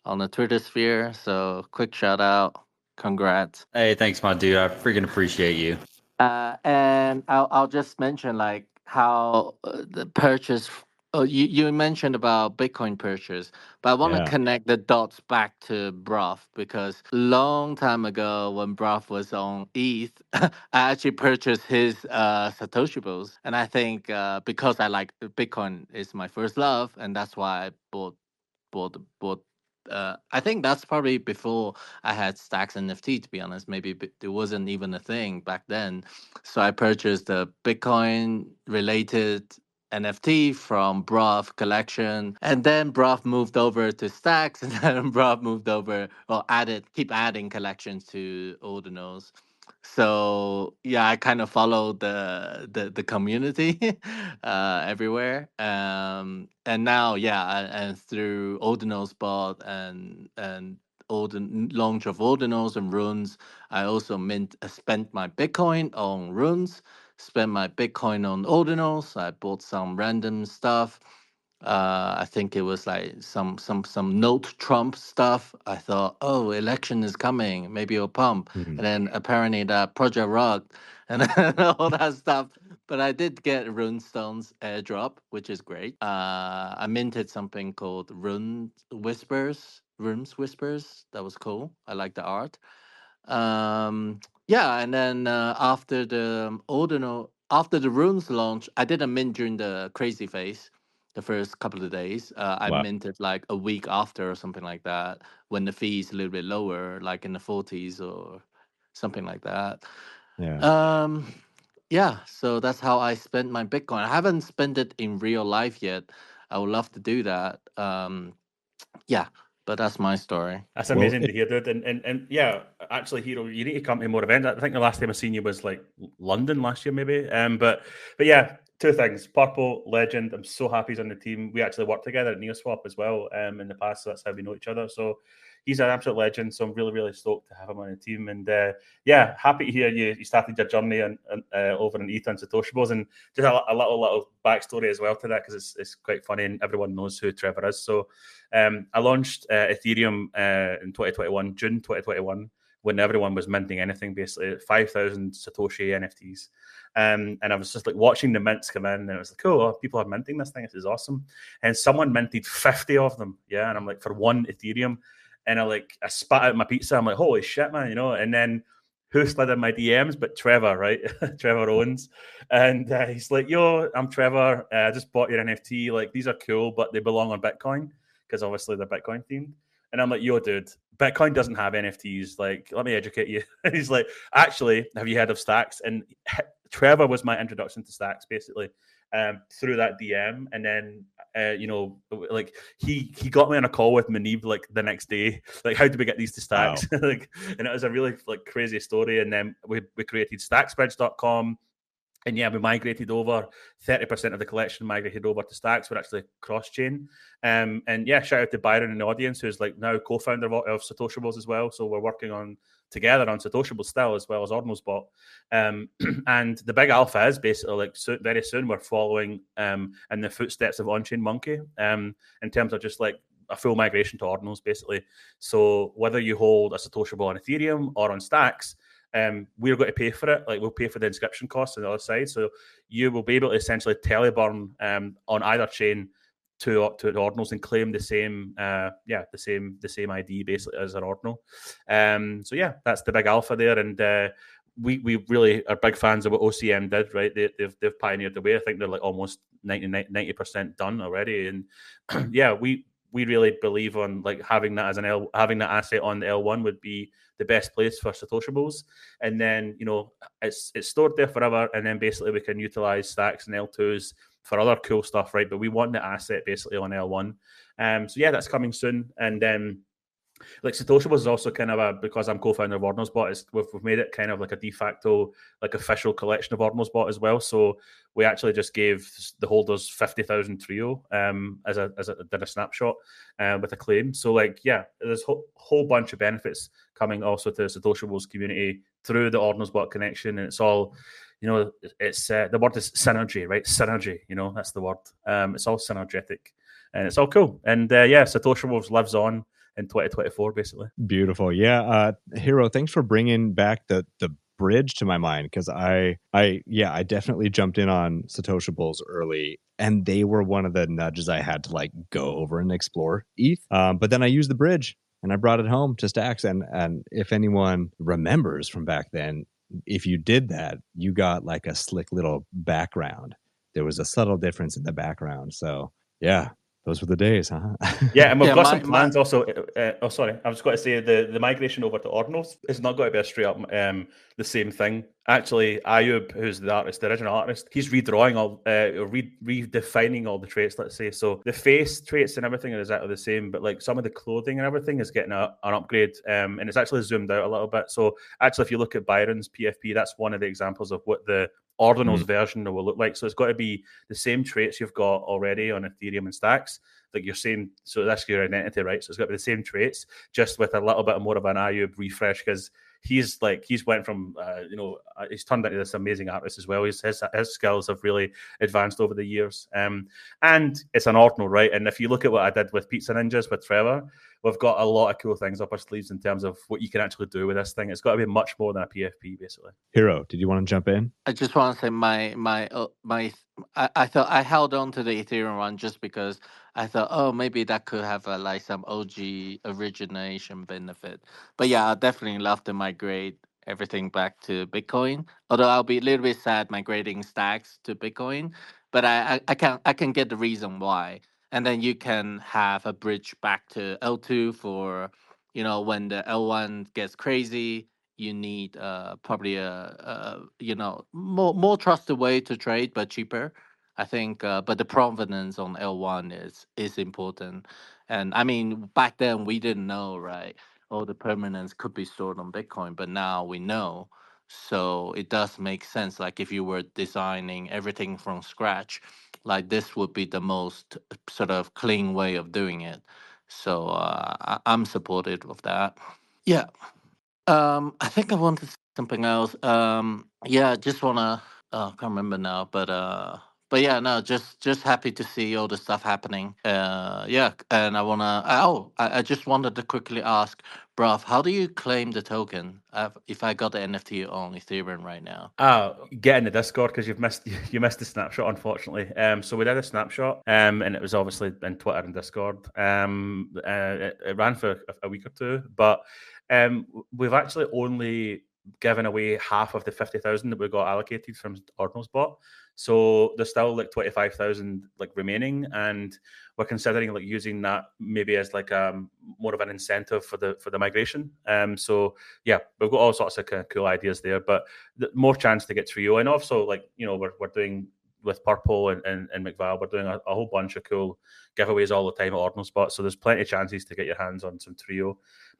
on the Twitter sphere. So quick shout out. Congrats. Hey, thanks, my dude. I freaking appreciate you. And I'll just mention how the purchase. Oh, you mentioned about Bitcoin purchase, but I want to connect the dots back to Broth, because long time ago when Broth was on ETH, I actually purchased his Satoshibles, and I think because I like Bitcoin is my first love, and that's why I bought I think that's probably before I had Stacks NFT, to be honest. Maybe there wasn't even a thing back then. So I purchased a Bitcoin related NFT from Broth collection, and then Broth moved over to Stacks, and then Broth moved over, well, keep adding collections to Ordinals. So yeah, I kind of follow the community everywhere. And now, yeah, and through Ordinalsbot and launch of Ordinals and runes, I also spent my Bitcoin on runes, spent my Bitcoin on Ordinals. I bought some random stuff. I think it was like some note Trump stuff. I thought, oh, election is coming, maybe it'll pump. Mhm. And then apparently that Project Rock and all that stuff. But I did get Runestone's airdrop, which is great. I minted something called Runes Whispers. That was cool. I like the art. Yeah, and then after the runes launch, I did a mint during the crazy phase, the first couple of days. I Wow. minted like a week after or something like that, when the fee is a little bit lower, like in the 40s or something like that. Yeah. Yeah, so that's how I spent my Bitcoin. I haven't spent it in real life yet. I would love to do that. Yeah, but that's my story. That's Well, amazing to hear, dude. And yeah, actually, Hero, you need to come to more events. I think the last time I seen you was like London last year, maybe. But yeah, two things. Purple, legend. I'm so happy he's on the team. We actually worked together at NeoSwap as well in the past, so that's how we know each other. So he's an absolute legend. So I'm really, really stoked to have him on the team. And yeah, happy to hear you started your journey over in ETH and Satoshibles. And just a little backstory as well to that, because it's quite funny and everyone knows who Trevor is. So I launched Ethereum in 2021, June 2021, when everyone was minting anything, basically 5,000 Satoshi NFTs. And I was just like watching the mints come in, and I was like, oh, people are minting this thing. This is awesome. And someone minted 50 of them. Yeah. And I'm like, for one Ethereum. And I spat out my pizza. I'm like, holy shit, man, and then who slid in my DMs but Trevor, right? Trevor Owens. And he's like, yo, I'm Trevor. I just bought your NFT. Like, these are cool, but they belong on Bitcoin, because obviously they're Bitcoin themed. And I'm like, yo, dude, Bitcoin doesn't have NFTs. Like, let me educate you. And he's like, actually, have you heard of Stacks? And Trevor was my introduction to Stacks, basically, through that DM. And then, like he got me on a call with Manib like the next day. Like, how do we get these to Stacks? Wow. And it was a really like crazy story. And then we created stacksbridge.com. And yeah, we migrated over 30% of the collection migrated over to Stacks. We're actually cross-chain. And yeah, shout out to Byron in the audience, who's like now co-founder of Satoshibles as well. So we're working together on Satoshibles still, as well as Ordinalsbot. And the big alpha is basically like very soon we're following in the footsteps of On-Chain Monkey in terms of just like a full migration to Ordinals, basically. So whether you hold a Satoshable on Ethereum or on Stacks, we're going to pay for it. Like, we'll pay for the inscription costs on the other side. So you will be able to essentially teleburn on either chain to the ordinals and claim the same ID basically as an ordinal. So yeah, that's the big alpha there. And we really are big fans of what OCM did, right? They've pioneered the way. I think they're like almost 90% done already. And yeah, we really believe on like having that as having that asset on the L1 would be the best place for Satoshibles. And then, it's stored there forever. And then basically we can utilize Stacks and L2s for other cool stuff, right? But we want the asset basically on L1. So yeah, that's coming soon. And then like Satoshibles is also kind of because I'm co-founder of Ordinalsbot, we've made it kind of like a de facto, like official collection of Ordinalsbot as well. So we actually just gave the holders 50,000 trio did a snapshot with a claim. So like, yeah, there's a whole bunch of benefits coming also to the Satoshibles community through the Ordinalsbot connection. And it's all, it's the word is synergy, right? Synergy, that's the word. It's all synergetic and it's all cool. And yeah, Satoshibles lives on in 2024, basically. Beautiful. Yeah. Hero, thanks for bringing back the bridge to my mind, because I definitely jumped in on Satoshibles early, and they were one of the nudges I had to like go over and explore ETH. But then I used the bridge and I brought it home to Stacks. And if anyone remembers from back then, if you did that, you got like a slick little background. There was a subtle difference in the background. So yeah, Those were the days, huh? Yeah, and we've Yeah, got some plans also. Sorry, I was going to say the migration over to Ordinals is not going to be a straight up the same thing. Actually, Ayub, who's the artist, the original artist, he's redrawing all, redefining all the traits. Let's say so. The face traits and everything are exactly the same, but like some of the clothing and everything is getting an upgrade, and it's actually zoomed out a little bit. So actually, if you look at Byron's PFP, that's one of the examples of what the Ordinals version will look like. So it's got to be the same traits you've got already on Ethereum and Stacks. Like you're saying, so that's your identity, right? So it's got to be the same traits, just with a little bit more of an Ayub refresh, because he's went from he's turned into this amazing artist as well. His skills have really advanced over the years, and it's an ordinal, right? And if you look at what I did with Pizza Ninjas with Trevor, we've got a lot of cool things up our sleeves in terms of what you can actually do with this thing. It's got to be much more than a PFP, basically. Hero, did you want to jump in? I just want to say I thought I held on to the Ethereum one just because I thought, oh, maybe that could have like some OG origination benefit. But yeah, I definitely love to migrate everything back to Bitcoin. Although I'll be a little bit sad migrating stacks to Bitcoin, but I can get the reason why. And then you can have a bridge back to L2 for, when the L1 gets crazy. You need probably a more trusted way to trade, but cheaper. I think, but the provenance on L1 is important. And I mean, back then we didn't know, right? All the permanence could be stored on Bitcoin, but now we know. So it does make sense. Like if you were designing everything from scratch, like this would be the most sort of clean way of doing it. So I'm supportive of that. Yeah. I think I wanted something else. Yeah, just wanna. Can't remember now, but yeah, no, just happy to see all the stuff happening. Yeah, and I wanna. I just wanted to quickly ask, Bruv, how do you claim the token? If I got the NFT on Ethereum right now. Get in the Discord because you missed the snapshot, unfortunately. So we did a snapshot, and it was obviously in Twitter and Discord. It ran for a week or two, but we've actually only given away half of the 50,000 that we got allocated from Ordinalsbot. So there's still like 25,000 like remaining, and we're considering like using that maybe as like more of an incentive for the migration. So yeah, we've got all sorts of kind of cool ideas there, but more chance to get 3.0. And also like we're doing with Purple and McVal, we're doing a whole bunch of cool giveaways all the time at Ordinalsbot. So there's plenty of chances to get your hands on some 3.0.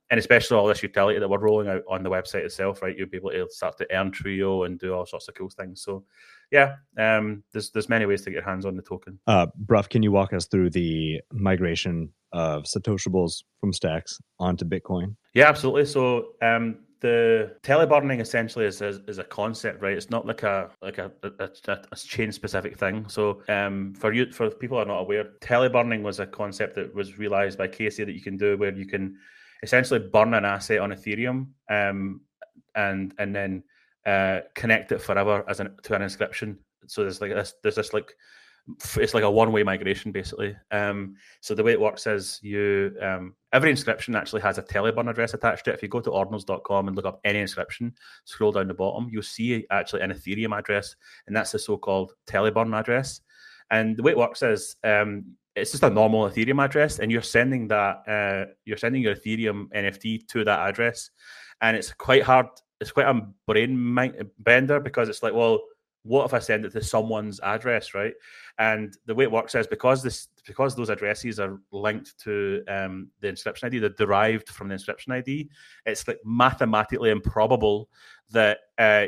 And especially all this utility that we're rolling out on the website itself, right? You'll be able to start to earn Trio and do all sorts of cool things. So, yeah, there's many ways to get your hands on the token. Bruff, can you walk us through the migration of Satoshibles from Stacks onto Bitcoin? Yeah, absolutely. So, the teleburning essentially is a concept, right? It's not like a chain specific thing. So, for people who are not aware, teleburning was a concept that was realized by Casey that you can do where you can essentially burn an asset on Ethereum and then connect it forever to an inscription. So there's this like it's like a one-way migration basically. So the way it works is you every inscription actually has a teleburn address attached to it. If you go to ordinals.com and look up any inscription, scroll down the bottom, you'll see actually an Ethereum address, and that's the so-called teleburn address. And the way it works is it's just a normal Ethereum address, and you're sending your Ethereum NFT to that address, and it's quite hard. It's quite a brain bender because it's like, well, what if I send it to someone's address, right? And the way it works is because those addresses are linked to the inscription ID, they're derived from the inscription ID. It's like mathematically improbable that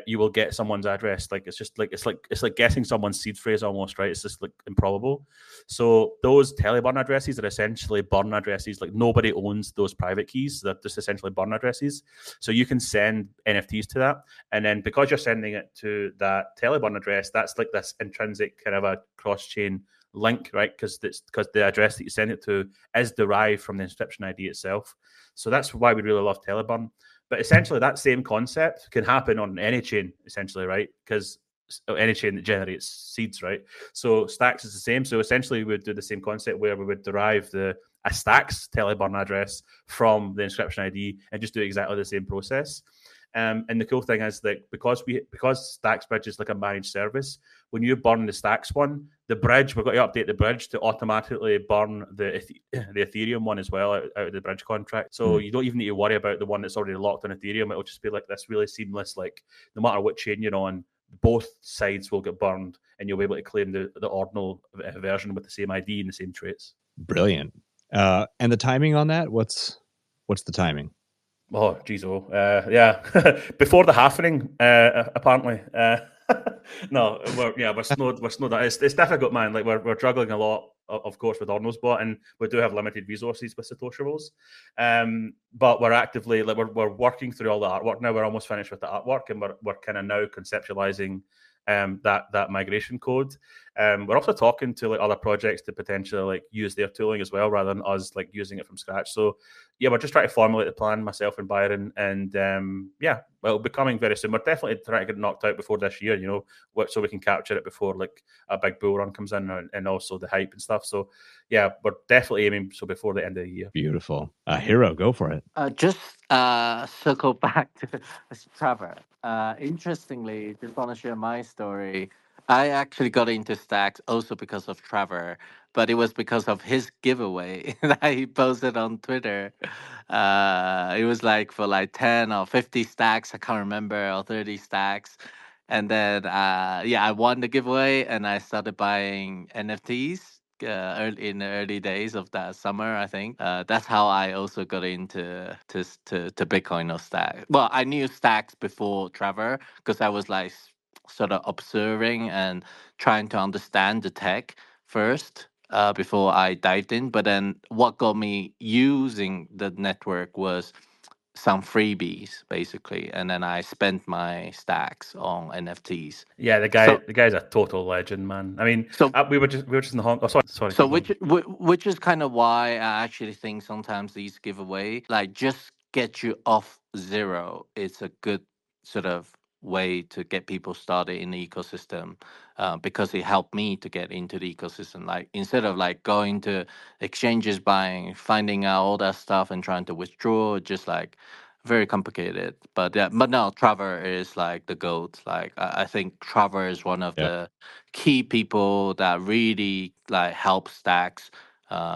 you will get someone's address. Like it's like guessing someone's seed phrase almost, right? It's just like improbable. So those teleburn addresses are essentially burn addresses. Like nobody owns those private keys. They're just essentially burn addresses. So you can send NFTs to that, and then because you're sending it to that teleburn address, that's like this intrinsic kind of a cross-chain link, right? Because the address that you send it to is derived from the inscription ID itself. So that's why we really love teleburn. But essentially, that same concept can happen on any chain, essentially, right? Because any chain that generates seeds, right? So Stacks is the same. So essentially, we would do the same concept where we would derive a Stacks teleburn address from the inscription ID and just do exactly the same process. And the cool thing is that because Stacks Bridge is like a managed service, when you burn the Stacks one, the bridge, we've got to update the bridge to automatically burn the Ethereum one as well out of the bridge contract. So you don't even need to worry about the one that's already locked on Ethereum. It'll just be like this really seamless, like no matter what chain you're on, both sides will get burned and you'll be able to claim the ordinal version with the same ID and the same traits. Brilliant. And the timing on that, what's the timing? Oh, geez, yeah. Before the halvening, apparently. No, we're snowed. It's difficult, man. Like we're juggling a lot, of course, with Ordinalsbot, and we do have limited resources with Satoshibles. But we're actively we're working through all the artwork now. We're almost finished with the artwork, and we're kind of now conceptualizing that migration code. We're also talking to other projects to potentially use their tooling as well, rather than us using it from scratch. So yeah, we're just trying to formulate the plan, myself and Byron, and it'll be coming very soon. We're definitely trying to get it knocked out before this year, so we can capture it before a big bull run comes in, and also the hype and stuff. So yeah, we're definitely aiming before the end of the year. Beautiful. Hero, go for it. Just circle back to Trevor. Interestingly, just want to share my story. I actually got into stacks also because of Trevor, but it was because of his giveaway that he posted on Twitter. It was for 10 or 50 stacks, I can't remember, or 30 stacks. And then, I won the giveaway and I started buying NFTs. In the early days of that summer, I think that's how I also got into to Bitcoin or Stacks. Well, I knew Stacks before Trevor because I was sort of observing and trying to understand the tech first before I dived in. But then what got me using the network was some freebies basically, and then I spent my stacks on NFTs. Yeah, the guy's a total legend, man. I mean, we were just in the Hong. Oh, sorry. So which is kind of why I actually think sometimes these giveaway just get you off zero. It's a good sort of way to get people started in the ecosystem because it helped me to get into the ecosystem. Instead of going to exchanges, buying, finding out all that stuff and trying to withdraw, just very complicated. But no, Trevor is the GOAT. I think Trevor is one of the key people that really help stacks.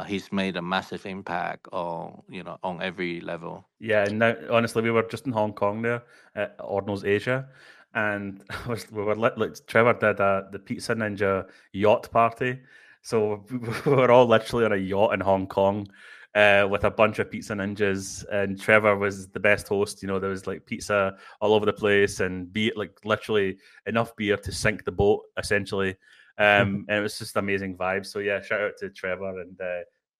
He's made a massive impact on every level. Yeah, and now honestly, we were just in Hong Kong there at Ordinals Asia, and Trevor did the Pizza Ninja yacht party. So we were all literally on a yacht in Hong Kong. With a bunch of pizza ninjas, and Trevor was the best host. There was pizza all over the place, and beer, literally enough beer to sink the boat, essentially. And it was just amazing vibes. So yeah, shout out to Trevor and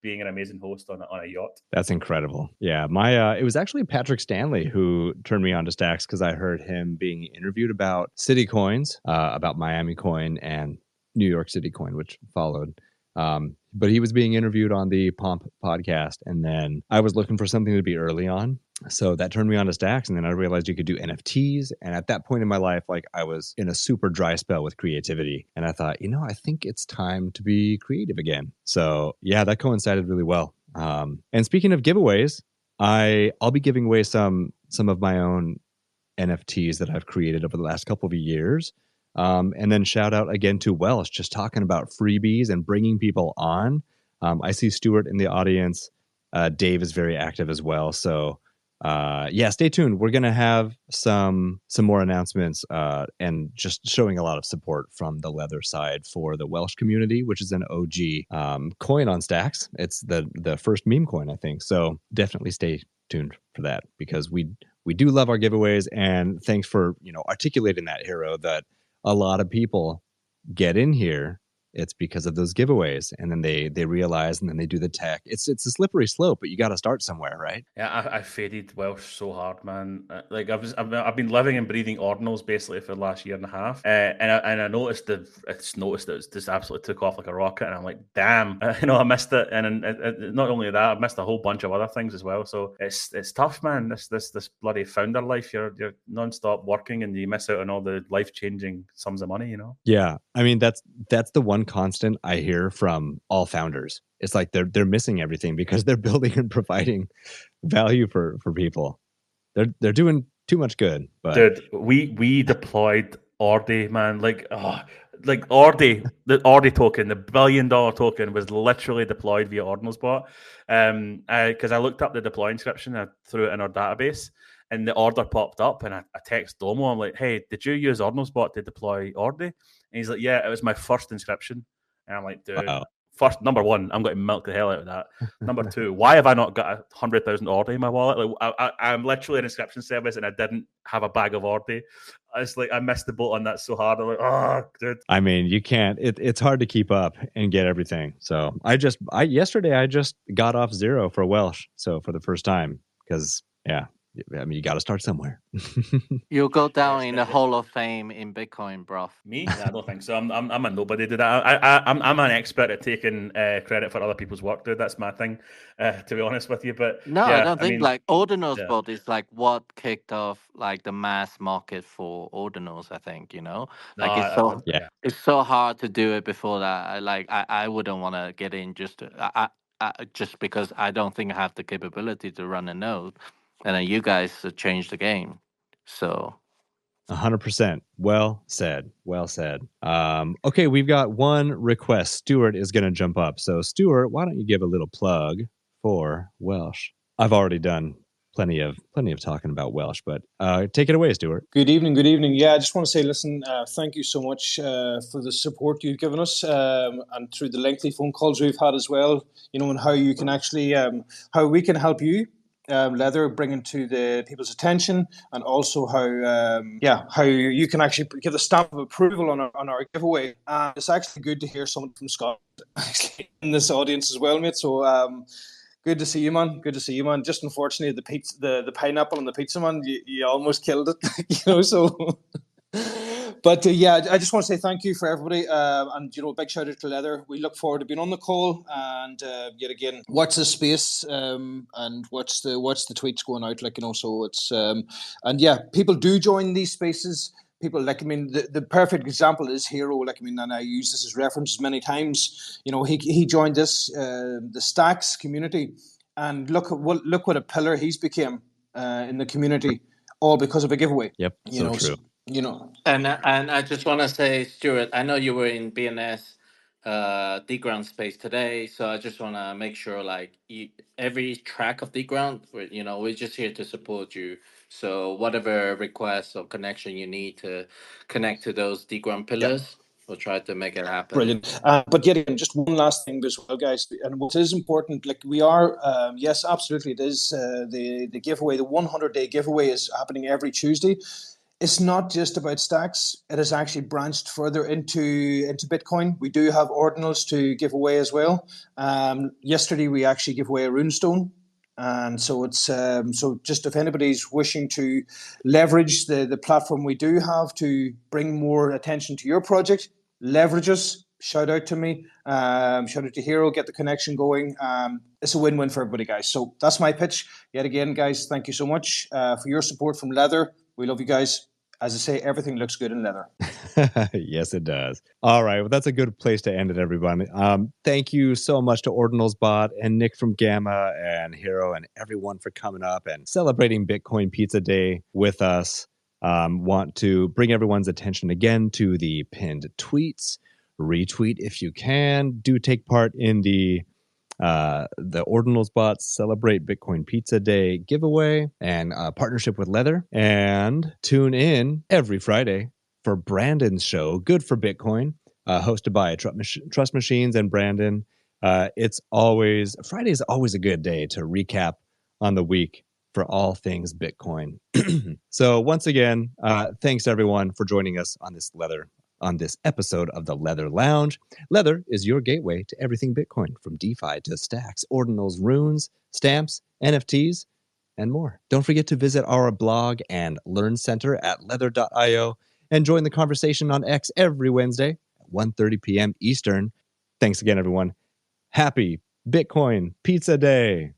being an amazing host on a yacht. That's incredible. Yeah, it was actually Patrick Stanley who turned me on to Stacks because I heard him being interviewed about City Coins, about Miami Coin and New York City Coin, which followed. But he was being interviewed on the Pomp podcast, and then I was looking for something to be early on. So that turned me on to Stacks, and then I realized you could do NFTs. And at that point in my life, I was in a super dry spell with creativity. And I thought, I think it's time to be creative again. So yeah, that coincided really well. And speaking of giveaways, I'll be giving away some of my own NFTs that I've created over the last couple of years. And then shout out again to WELSH, just talking about freebies and bringing people on. I see Stuart in the audience. Dave is very active as well. So stay tuned. We're going to have some more announcements and just showing a lot of support from the Leather side for the WELSH community, which is an OG coin on Stacks. It's the first meme coin, I think. So definitely stay tuned for that because we do love our giveaways. And thanks for articulating that, Hero, that a lot of people get in here. It's because of those giveaways, and then they realize, and then they do the tech. It's a slippery slope, but you got to start somewhere, right? Yeah, I faded WELSH so hard, man. I've been living and breathing Ordinals basically for the last year and a half, and I noticed that it just absolutely took off like a rocket, and I'm like, damn, I missed it, and not only that, I've missed a whole bunch of other things as well. So it's tough, man. This bloody founder life, you're nonstop working, and you miss out on all the life changing sums of money, Yeah, I mean that's the one constant I hear from all founders. It's like they're missing everything because they're building and providing value for people. They're doing too much good. But dude, we deployed Ordi, man. like the Ordi token, the $1 billion token, was literally deployed via Ordinalsbot. Because I looked up the deploy inscription, I threw it in our database, and the order popped up, and I text Domo. I'm like, "Hey, did you use Ordinalsbot to deploy Ordi?" And he's like, "Yeah, it was my first inscription." And I'm like, "Dude, Wow. first, number one, I'm going to milk the hell out of that. Number two, why have I not got 100,000 Ordi in my wallet? Like, I'm literally an inscription service, and I didn't have a bag of Ordi. It's like I missed the boat on that so hard. I'm like, oh, dude. I mean, you can't. It's hard to keep up and get everything. So yesterday I just got off zero for WELSH. So for the first time, because I mean, you got to start somewhere. You'll go down in the Hall of Fame in Bitcoin, bro. Me? Nah, I don't think so. I'm a nobody, dude. I'm an expert at taking credit for other people's work, dude. That's my thing, to be honest with you. But No, yeah, I don't think mean, like Ordinalsbot is like what kicked off like the mass market for ordinals. I think like it's so hard to do it before that. I wouldn't want to get in just just because I don't think I have the capability to run a node, and then you guys changed the game. So 100%. Well said. Well said. Okay, we've got one request. Stuart is going to jump up. So, Stuart, why don't you give a little plug for WELSH? I've already done plenty of talking about WELSH, but take it away, Stuart. Good evening. Good evening. Yeah, I just want to say, listen, thank you so much for the support you've given us, and through the lengthy phone calls we've had as well. And how you can actually, how we can help you. Leather, bringing to the people's attention, and also how you can actually give the stamp of approval on our giveaway. It's actually good to hear someone from Scotland actually in this audience as well, mate. So good to see you, man. Good to see you, man. Just unfortunately, the pineapple on the pizza, man, you almost killed it, So. But I just want to say thank you for everybody, and big shout out to Leather. We look forward to being on the call, and yet again, watch the space, and watch the tweets going out, So it's and people do join these spaces. People the perfect example is Hero. And I use this as reference many times. He joined us, the Stacks community, and look what a pillar he's became in the community, all because of a giveaway. Yep, so true. And I just want to say, Stuart, I know you were in BNS Deground space today, so I just want to make sure, every track of Deground, we're just here to support you. So whatever requests or connection you need to connect to those Deground pillars, we'll try to make it happen. Brilliant. But yet again, just one last thing as well, guys, and what is important, we are, yes, absolutely, it is the giveaway, the 100-day giveaway is happening every Tuesday. It's not just about stacks. It has actually branched further into Bitcoin. We do have ordinals to give away as well. Yesterday, we actually gave away a runestone. And so it's so just if anybody's wishing to leverage the platform we do have to bring more attention to your project, leverage us. Shout out to me. Shout out to Hero. Get the connection going. It's a win-win for everybody, guys. So that's my pitch. Yet again, guys, thank you so much for your support from Leather. We love you guys. As I say, everything looks good in Leather. Yes, it does. All right. Well, that's a good place to end it, everybody. Thank you so much to Ordinalsbot and Nick from Gamma and Hero and everyone for coming up and celebrating Bitcoin Pizza Day with us. Want to bring everyone's attention again to the pinned tweets. Retweet if you can. Do take part in the Ordinalsbot Celebrate Bitcoin Pizza Day giveaway and partnership with Leather. And tune in every Friday for Brandon's show, Good for Bitcoin, hosted by Trust Machines and Brandon. Friday is always a good day to recap on the week for all things Bitcoin. So once again, thanks everyone for joining us on this episode of the Leather Lounge. Leather is your gateway to everything Bitcoin, from DeFi to stacks, ordinals, runes, stamps, NFTs, and more. Don't forget to visit our blog and learn center at leather.io and join the conversation on X every Wednesday at 1:30 p.m. Eastern. Thanks again, everyone. Happy Bitcoin Pizza Day.